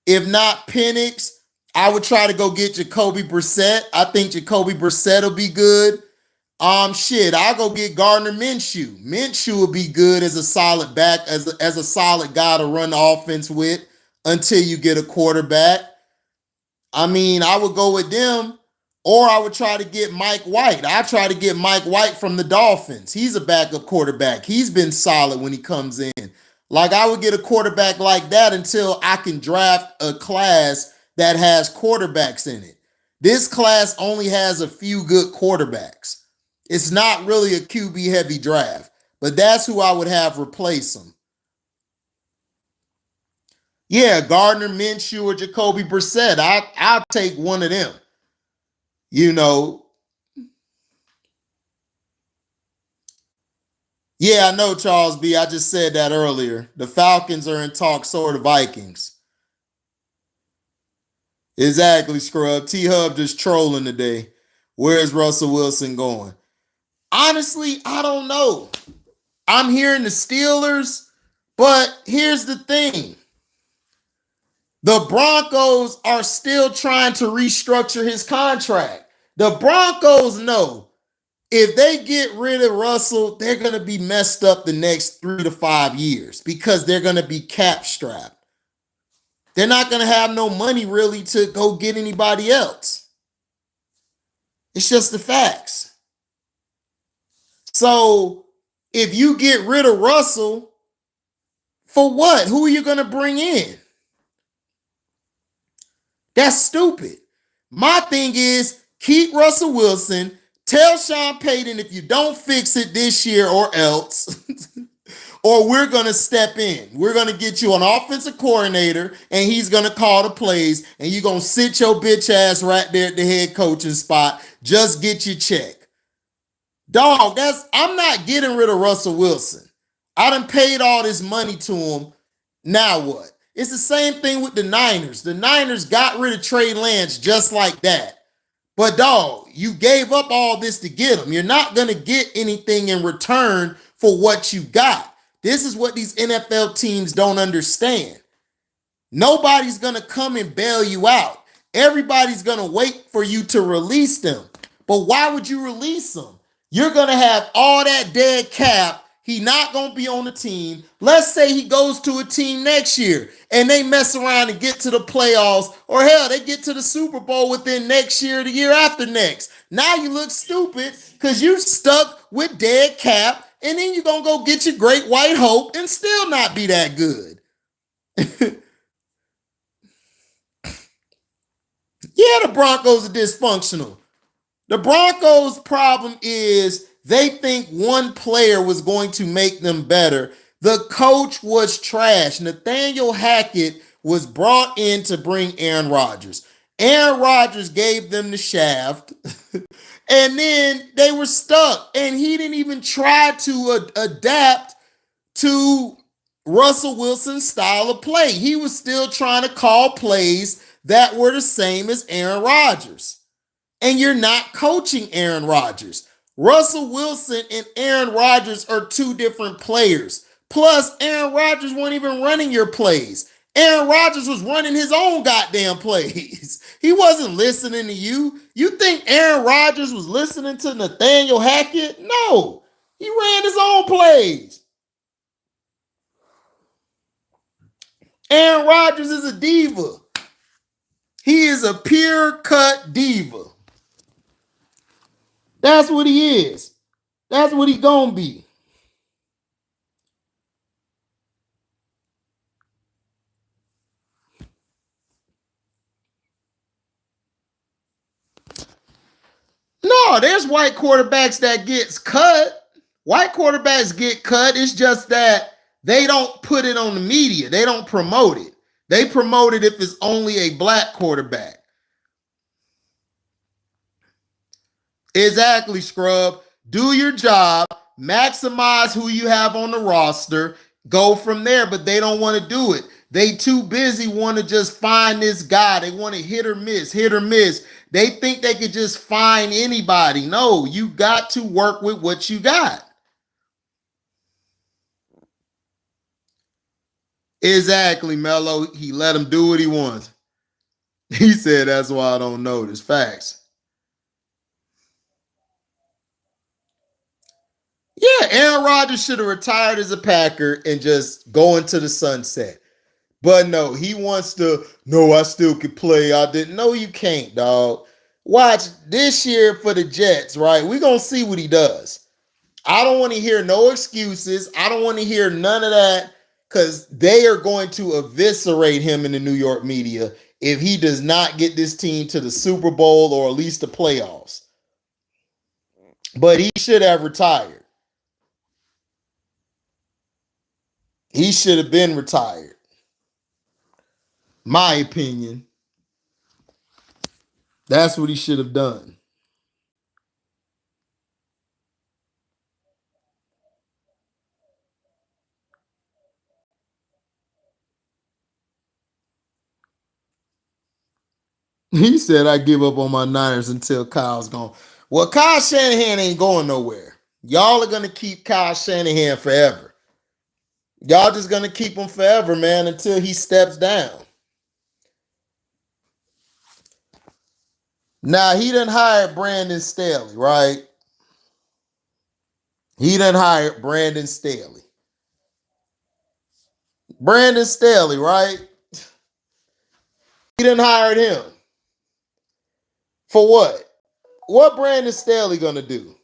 If not Penix, I would try to go get Jacoby Brissett. I think Jacoby Brissett will be good. Shit, I'll go get Gardner Minshew. Minshew will be good as a solid back, as a solid guy to run the offense with until you get a quarterback. I mean, I would go with them, or I would try to get Mike White. I try to get Mike White from the Dolphins. He's a backup quarterback. He's been solid when he comes in. Like, I would get a quarterback like that until I can draft a class that has quarterbacks in it. This class only has a few good quarterbacks. It's not really a QB heavy draft, but that's who I would have replace him. Yeah, Gardner Minshew or Jacoby Brissett. I'll take one of them. You know. Yeah, I know, Charles B. I just said that earlier. The Falcons are in talks, so are the Vikings. Exactly, Scrub. T-Hub just trolling today. Where's Russell Wilson going? Honestly, I don't know. I'm hearing the Steelers, but here's the thing. The Broncos are still trying to restructure his contract. The Broncos know if they get rid of Russell, they're going to be messed up the next 3 to 5 years because they're going to be cap strapped. They're not going to have no money really to go get anybody else. It's just the facts. So if you get rid of Russell, for what? Who are you going to bring in? That's stupid. My thing is keep Russell Wilson. Tell Sean Payton if you don't fix it this year or else, or we're going to step in. We're going to get you an offensive coordinator, and he's going to call the plays, and you're going to sit your bitch ass right there at the head coaching spot. Just get your check. Dog, I'm not getting rid of Russell Wilson. I done paid all this money to him. Now what? It's the same thing with the Niners. The Niners got rid of Trey Lance just like that. But dog, you gave up all this to get him. You're not going to get anything in return for what you got. This is what these NFL teams don't understand. Nobody's going to come and bail you out. Everybody's going to wait for you to release them. But why would you release them? You're going to have all that dead cap. He's not going to be on the team. Let's say he goes to a team next year and they mess around and get to the playoffs, or hell, they get to the Super Bowl within next year or the year after next. Now you look stupid because you stuck with dead cap, and then you're going to go get your great white hope and still not be that good. Yeah, the Broncos are dysfunctional. The Broncos' problem is they think one player was going to make them better. The coach was trash. Nathaniel Hackett was brought in to bring Aaron Rodgers. Aaron Rodgers gave them the shaft, and then they were stuck. And he didn't even try to adapt to Russell Wilson's style of play. He was still trying to call plays that were the same as Aaron Rodgers. And you're not coaching Aaron Rodgers. Russell Wilson and Aaron Rodgers are two different players. Plus, Aaron Rodgers wasn't even running your plays. Aaron Rodgers was running his own goddamn plays. He wasn't listening to you. You think Aaron Rodgers was listening to Nathaniel Hackett? No, he ran his own plays. Aaron Rodgers is a diva. He is a pure-cut diva. That's what he is. That's what he gonna be. No, there's white quarterbacks that gets cut. White quarterbacks get cut. It's just that they don't put it on the media. They don't promote it. They promote it if it's only a black quarterback. Exactly, Scrub. Do your job. Maximize who you have on the roster. Go from there, but they don't want to do it. They too busy want to just find this guy. They want to hit or miss, hit or miss. They think they could just find anybody. No, you got to work with what you got. Exactly, Mello. He let him do what he wants. He said that's why I don't notice. Facts. Yeah, Aaron Rodgers should have retired as a Packer and just go into the sunset. But no, he wants to, no, I still could play. I didn't. No, you can't, dog. Watch this year for the Jets, right? We're going to see what he does. I don't want to hear no excuses. I don't want to hear none of that because they are going to eviscerate him in the New York media if he does not get this team to the Super Bowl or at least the playoffs. But he should have retired. He should have been retired. My opinion. That's what he should have done. He said, I give up on my Niners until Kyle's gone. Well, Kyle Shanahan ain't going nowhere. Y'all are going to keep Kyle Shanahan forever. Y'all just going to keep him forever, man, until he steps down. Now, he done hired Brandon Staley, right? He done hired Brandon Staley. Brandon Staley, right? He done hired him. For what? What Brandon Staley going to do?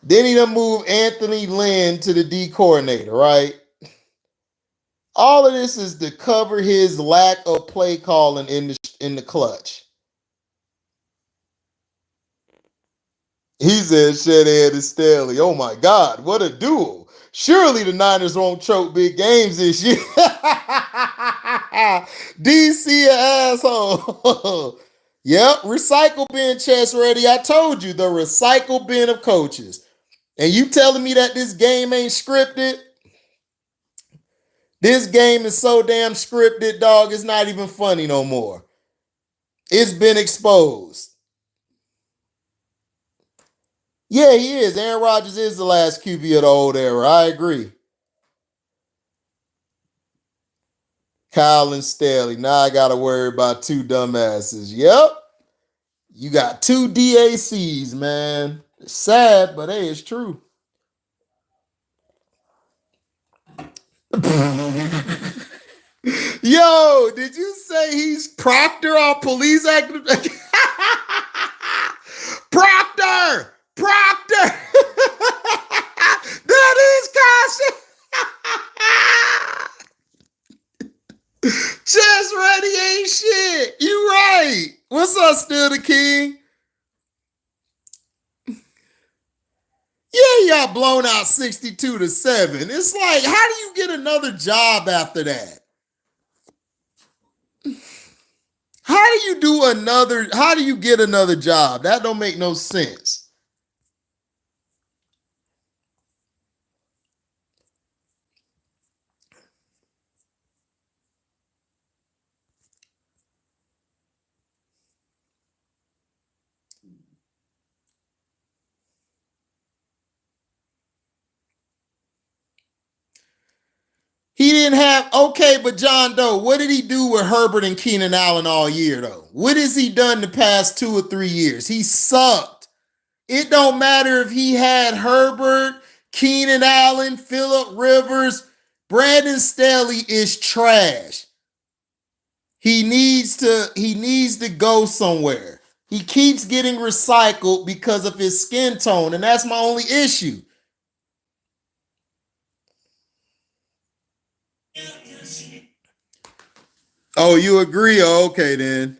Then he done moved Anthony Lynn to the D coordinator, right? All of this is to cover his lack of play calling in the clutch. He said Shanahan and Staley. Oh my God, what a duo. Surely the Niners won't choke big games this year. DC asshole. Yep, recycle bin chest ready. I told you, the recycle bin of coaches. And you telling me that this game ain't scripted? This game is so damn scripted, dog, it's not even funny no more. It's been exposed. Yeah, he is. Aaron Rodgers is the last QB of the old era. I agree. Kyle and Staley. Now I got to worry about two dumbasses. Yep. You got two DACs, man. It's sad, but hey, it's true. Yo, did you say he's Proctor on police active? Proctor! Proctor! That is Cashapp. Chest ready ain't shit. You right. What's up, Still the King? Yeah, y'all blown out 62-7. It's like, how do you get another job after that? How do you get another job? That don't make no sense. He didn't have, okay, but John Doe, what did he do with Herbert and Keenan Allen all year, though? What has he done the past 2 or 3 years? He sucked. It don't matter if he had Herbert, Keenan Allen, Phillip Rivers. Brandon Staley is trash. He needs to go somewhere. He keeps getting recycled because of his skin tone, and that's my only issue. Oh, you agree? Oh, okay, then.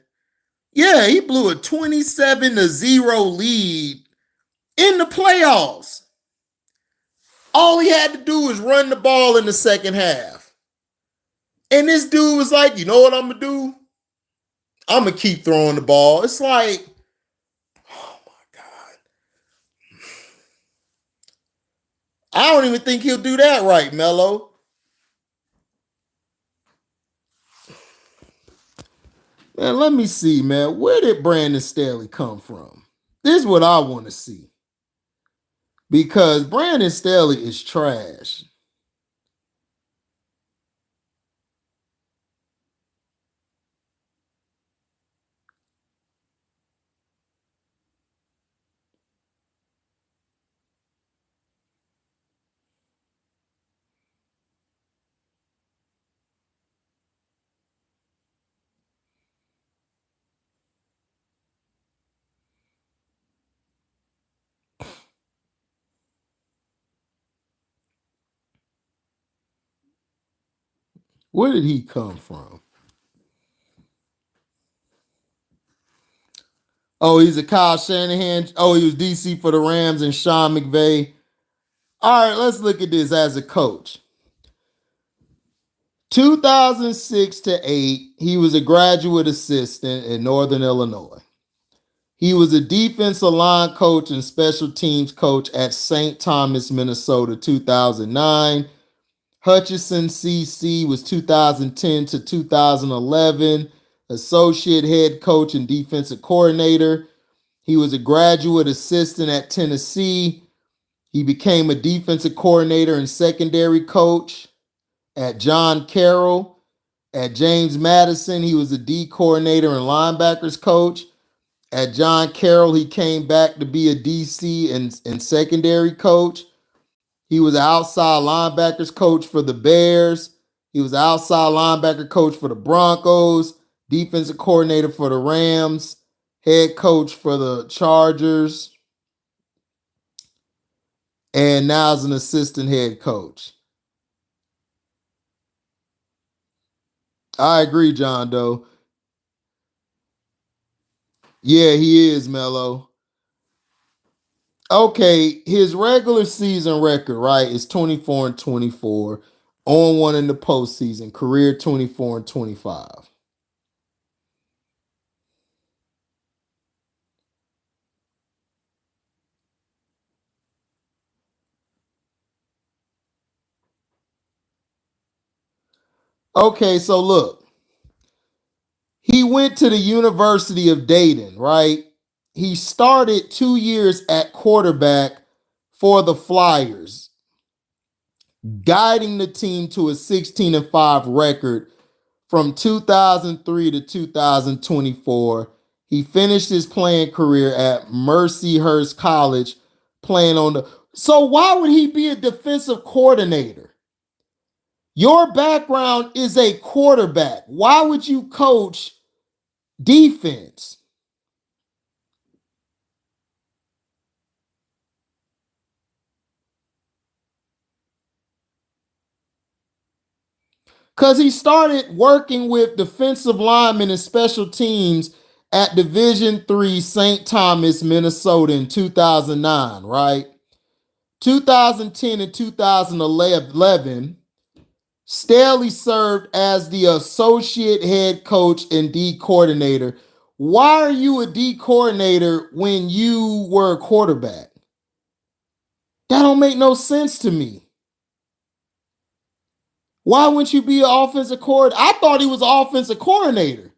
Yeah, he blew a 27-0 lead in the playoffs. All he had to do was run the ball in the second half. And this dude was like, you know what I'm going to do? I'm going to keep throwing the ball. It's like, oh my God. I don't even think he'll do that right, Mello. Man, let me see, man. Where did Brandon Staley come from? This is what I want to see. Because Brandon Staley is trash. Where did he come from? Oh, he's a Kyle Shanahan. Oh, he was DC for the Rams and Sean McVay. All right, let's look at this as a coach. 2006 to 8, he was a graduate assistant in Northern Illinois. He was a defensive line coach and special teams coach at St. Thomas, Minnesota, 2009. Hutchinson CC was 2010 to 2011, associate head coach and defensive coordinator. He was a graduate assistant at Tennessee. He became a defensive coordinator and secondary coach at John Carroll. At James Madison, he was a D coordinator and linebackers coach. At John Carroll, he came back to be a DC and secondary coach. He was an outside linebackers coach for the Bears. He was an outside linebacker coach for the Broncos, defensive coordinator for the Rams, head coach for the Chargers, and now is an assistant head coach. I agree, John Doe. Yeah, he is, Mello. Okay, his regular season record, right, is 24-24. 0-1 in the postseason. Career 24-25. Okay, so look. He went to the University of Dayton, right? He started 2 years at quarterback for the Flyers, guiding the team to a 16-5 record from 2003 to 2024. He finished his playing career at Mercyhurst College playing on the... So why would he be a defensive coordinator? Your background is a quarterback. Why would you coach defense? Because he started working with defensive linemen and special teams at Division III St. Thomas, Minnesota in 2009, right? 2010 and 2011, Staley served as the associate head coach and D coordinator. Why are you a D coordinator when you were a quarterback? That don't make no sense to me. Why wouldn't you be an offensive coordinator? I thought he was an offensive coordinator.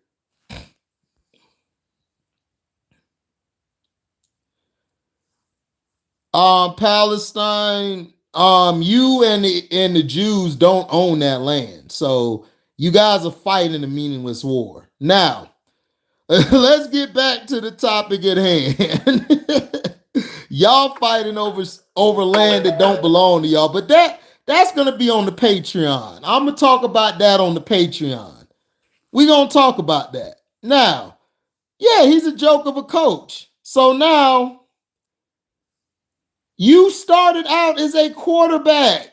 Palestine, you and the Jews don't own that land. So you guys are fighting a meaningless war. Now, let's get back to the topic at hand. Y'all fighting over land that don't belong to y'all, but that's gonna be on the Patreon. I'm gonna talk about that on the Patreon. We're gonna talk about that. Now, yeah, he's a joke of a coach. So now you started out as a quarterback.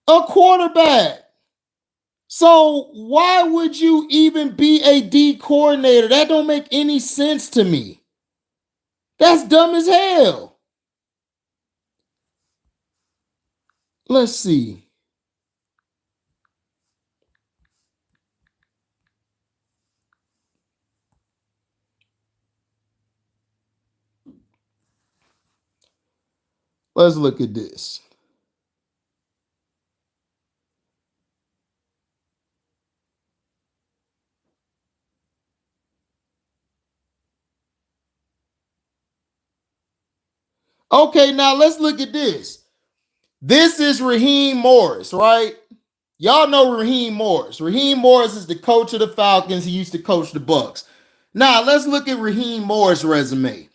A quarterback. So why would you even be a D coordinator? That don't make any sense to me. That's dumb as hell. Let's see. Let's look at this. Okay, now let's look at this. This is Raheem Morris, right? Y'all know Raheem Morris. Raheem Morris is the coach of the Falcons. He used to coach the Bucks. Now, let's look at Raheem Morris' resume.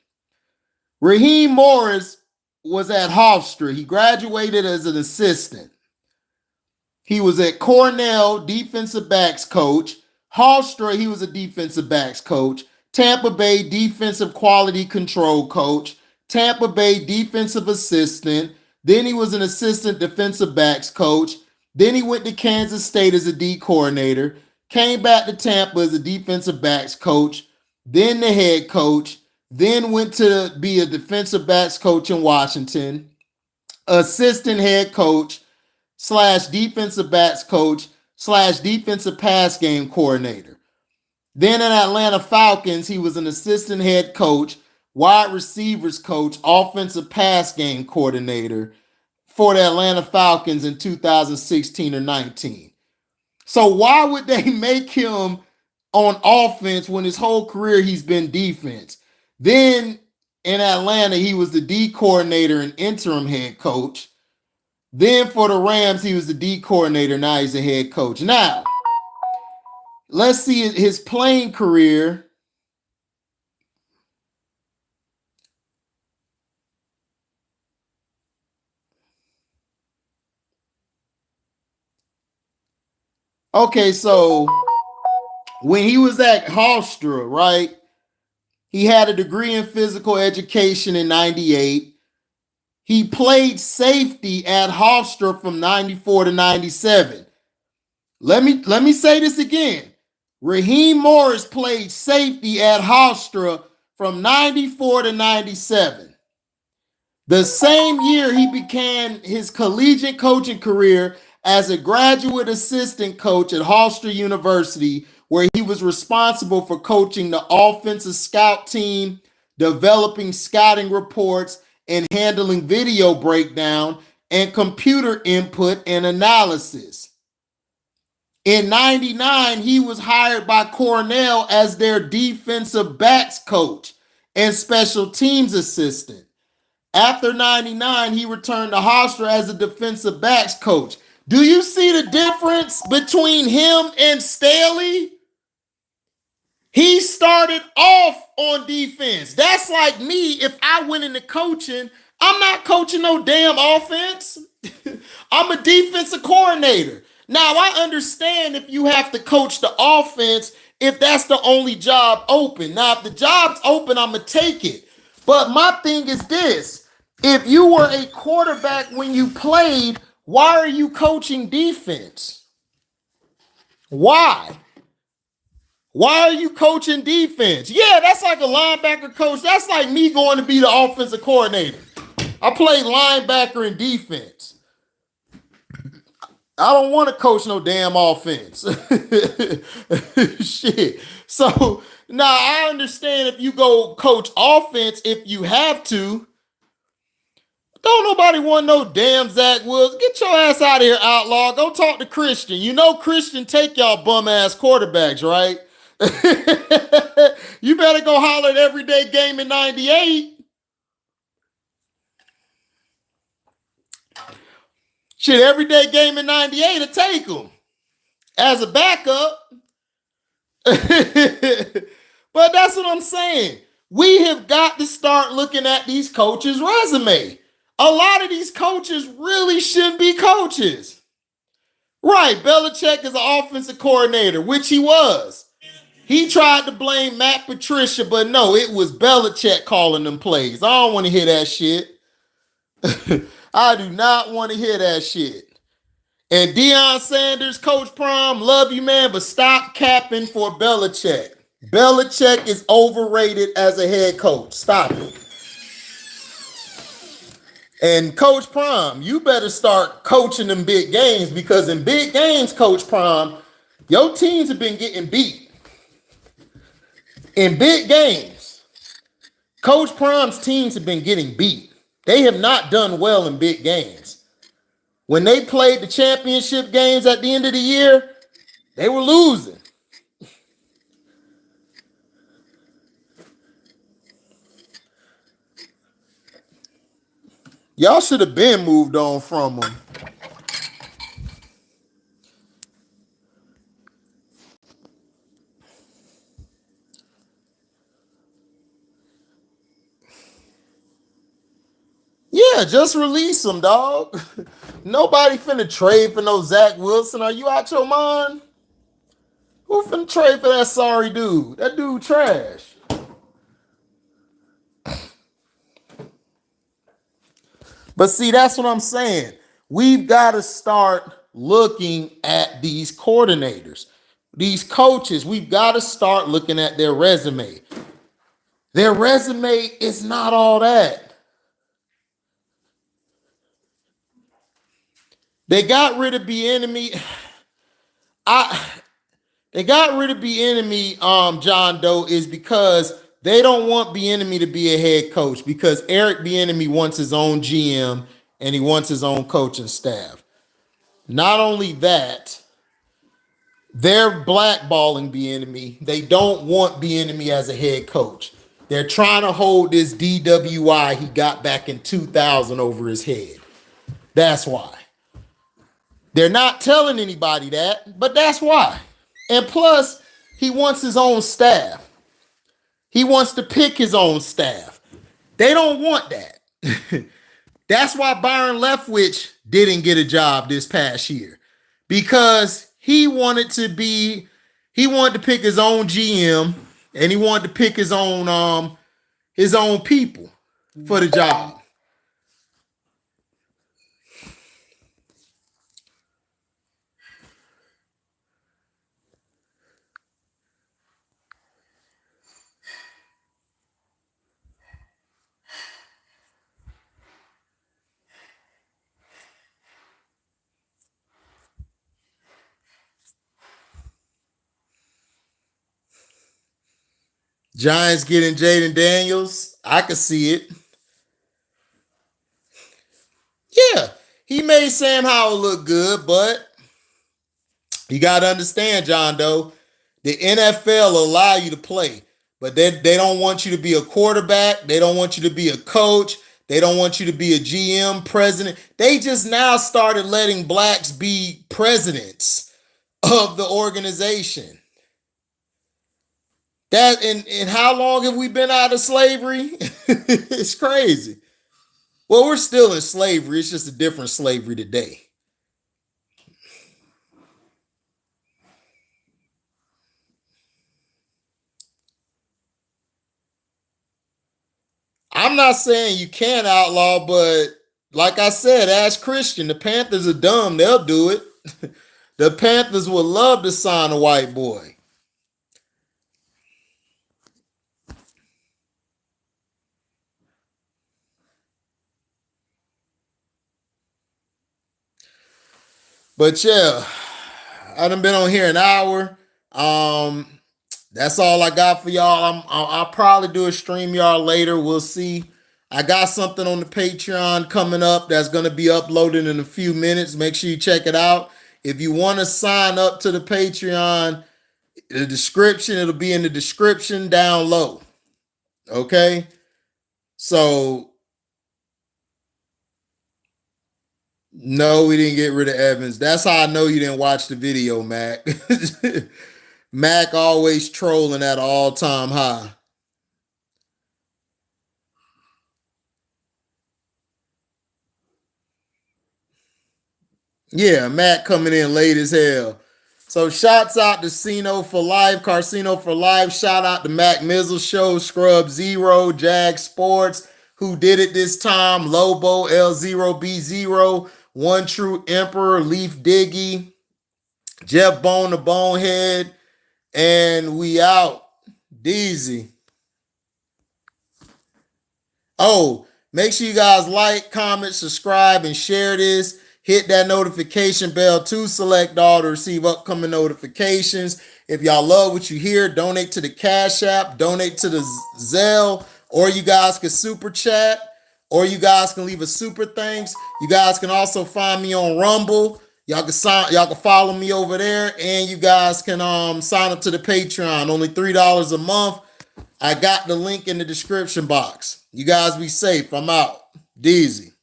Raheem Morris was at Hofstra. He graduated as an assistant. He was at Cornell, defensive backs coach. Hofstra, he was a defensive backs coach. Tampa Bay, defensive quality control coach. Tampa Bay, defensive assistant. Then he was an assistant defensive backs coach. Then he went to Kansas State as a D coordinator, came back to Tampa as a defensive backs coach, then the head coach, then went to be a defensive backs coach in Washington, assistant head coach / defensive backs coach / defensive pass game coordinator. Then in Atlanta Falcons, he was an assistant head coach, wide receivers coach, offensive pass game coordinator for the Atlanta Falcons in 2016 or 19. So why would they make him on offense when his whole career he's been defense? Then in Atlanta, he was the D coordinator and interim head coach. Then for the Rams, he was the D coordinator. Now he's a head coach. Now, let's see his playing career. Okay, so when he was at Hofstra, right, he had a degree in physical education in 98. He played safety at Hofstra from 94 to 97. Let me say this again. Raheem Morris played safety at Hofstra from 94 to 97. The same year he began his collegiate coaching career as a graduate assistant coach at Hofstra University, where he was responsible for coaching the offensive scout team, developing scouting reports, and handling video breakdown and computer input and analysis. In 99, he was hired by Cornell as their defensive backs coach and special teams assistant. After 99, he returned to Hofstra as a defensive backs coach. Do you see the difference between him and Staley? He started off on defense. That's like me. If I went into coaching, I'm not coaching no damn offense. I'm a defensive coordinator. Now, I understand if you have to coach the offense, if that's the only job open. Now, if the job's open, I'm going to take it. But my thing is this. If you were a quarterback when you played, why are you coaching defense? Why? Why are you coaching defense? Yeah, that's like a linebacker coach. That's like me going to be the offensive coordinator. I play linebacker and defense. I don't want to coach no damn offense. Shit. So now I understand if you go coach offense if you have to. Don't nobody want no damn Zach Wilson. Get your ass out of here, outlaw. Go talk to Christian. You know Christian take y'all bum ass quarterbacks, right? You better go holler at everyday game in 98. Shit, everyday game in 98 to take them as a backup. But that's what I'm saying. We have got to start looking at these coaches' resume. A lot of these coaches really shouldn't be coaches. Right, Belichick is an offensive coordinator, which he was. He tried to blame Matt Patricia, but no, it was Belichick calling them plays. I don't want to hear that shit. I do not want to hear that shit. And Deion Sanders, Coach Prime, love you, man, but stop capping for Belichick. Belichick is overrated as a head coach. Stop it. And Coach Prime, you better start coaching them big games, because in big games, Coach Prime, your teams have been getting beat. In big games, Coach Prime's teams have been getting beat. They have not done well in big games. When they played the championship games at the end of the year, they were losing. Y'all should have been moved on from them. Yeah, just release him, dog. Nobody finna trade for no Zach Wilson. Are you out your mind? Who finna trade for that sorry dude? That dude trash. But see, that's what I'm saying. We've got to start looking at these coordinators, these coaches. We've got to start looking at their resume. Their resume is not all that. They got rid of Bieniemy. They got rid of Bieniemy, John Doe, is because they don't want Bieniemy to be a head coach, because Eric Bieniemy wants his own GM and he wants his own coaching staff. Not only that, they're blackballing Bieniemy. They don't want Bieniemy as a head coach. They're trying to hold this DWI he got back in 2000 over his head. That's why. They're not telling anybody that, but that's why. And plus, he wants his own staff. He wants to pick his own staff. They don't want that. That's why Byron Leftwich didn't get a job this past year, because he wanted to pick his own GM, and he wanted to pick his own people for the job. Giants getting Jaden Daniels. I could see it. Yeah, he made Sam Howell look good, but you got to understand, John Doe, the NFL allow you to play, but they don't want you to be a quarterback. They don't want you to be a coach. They don't want you to be a GM, president. They just now started letting blacks be presidents of the organization. That and how long have we been out of slavery? It's crazy. Well, we're still in slavery. It's just a different slavery today. I'm not saying you can't outlaw, but like I said, ask Christian. The Panthers are dumb. They'll do it. The Panthers would love to sign a white boy. But yeah, I done been on here an hour. That's all I got for y'all. I'll probably do a stream y'all later. We'll see. I got something on the Patreon coming up that's going to be uploaded in a few minutes. Make sure you check it out. If you want to sign up to the Patreon, the description, it'll be in the description down low. Okay? So, no, we didn't get rid of Evans. That's how I know you didn't watch the video, Mac. Mac always trolling at an all-time high. Yeah, Mac coming in late as hell. So shouts out to Cino for Life, Carcino for Life. Shout out to Mac Mizzle Show, Scrub Zero, Jag Sports, Who Did It This Time, Lobo, L0B0, One True Emperor, Leaf Diggy, Jeff Bone the Bonehead, and we out. Deezy. Oh, make sure you guys like, comment, subscribe, and share this. Hit that notification bell to select all to receive upcoming notifications. If y'all love what you hear, donate to the Cash App, donate to the Zelle, or you guys can super chat, or you guys can leave a super thanks. You guys can also find me on Rumble. Y'all can follow me over there, and you guys can sign up to the Patreon. Only $3 a month. I got the link in the description box. You guys be safe. I'm out. Deezy.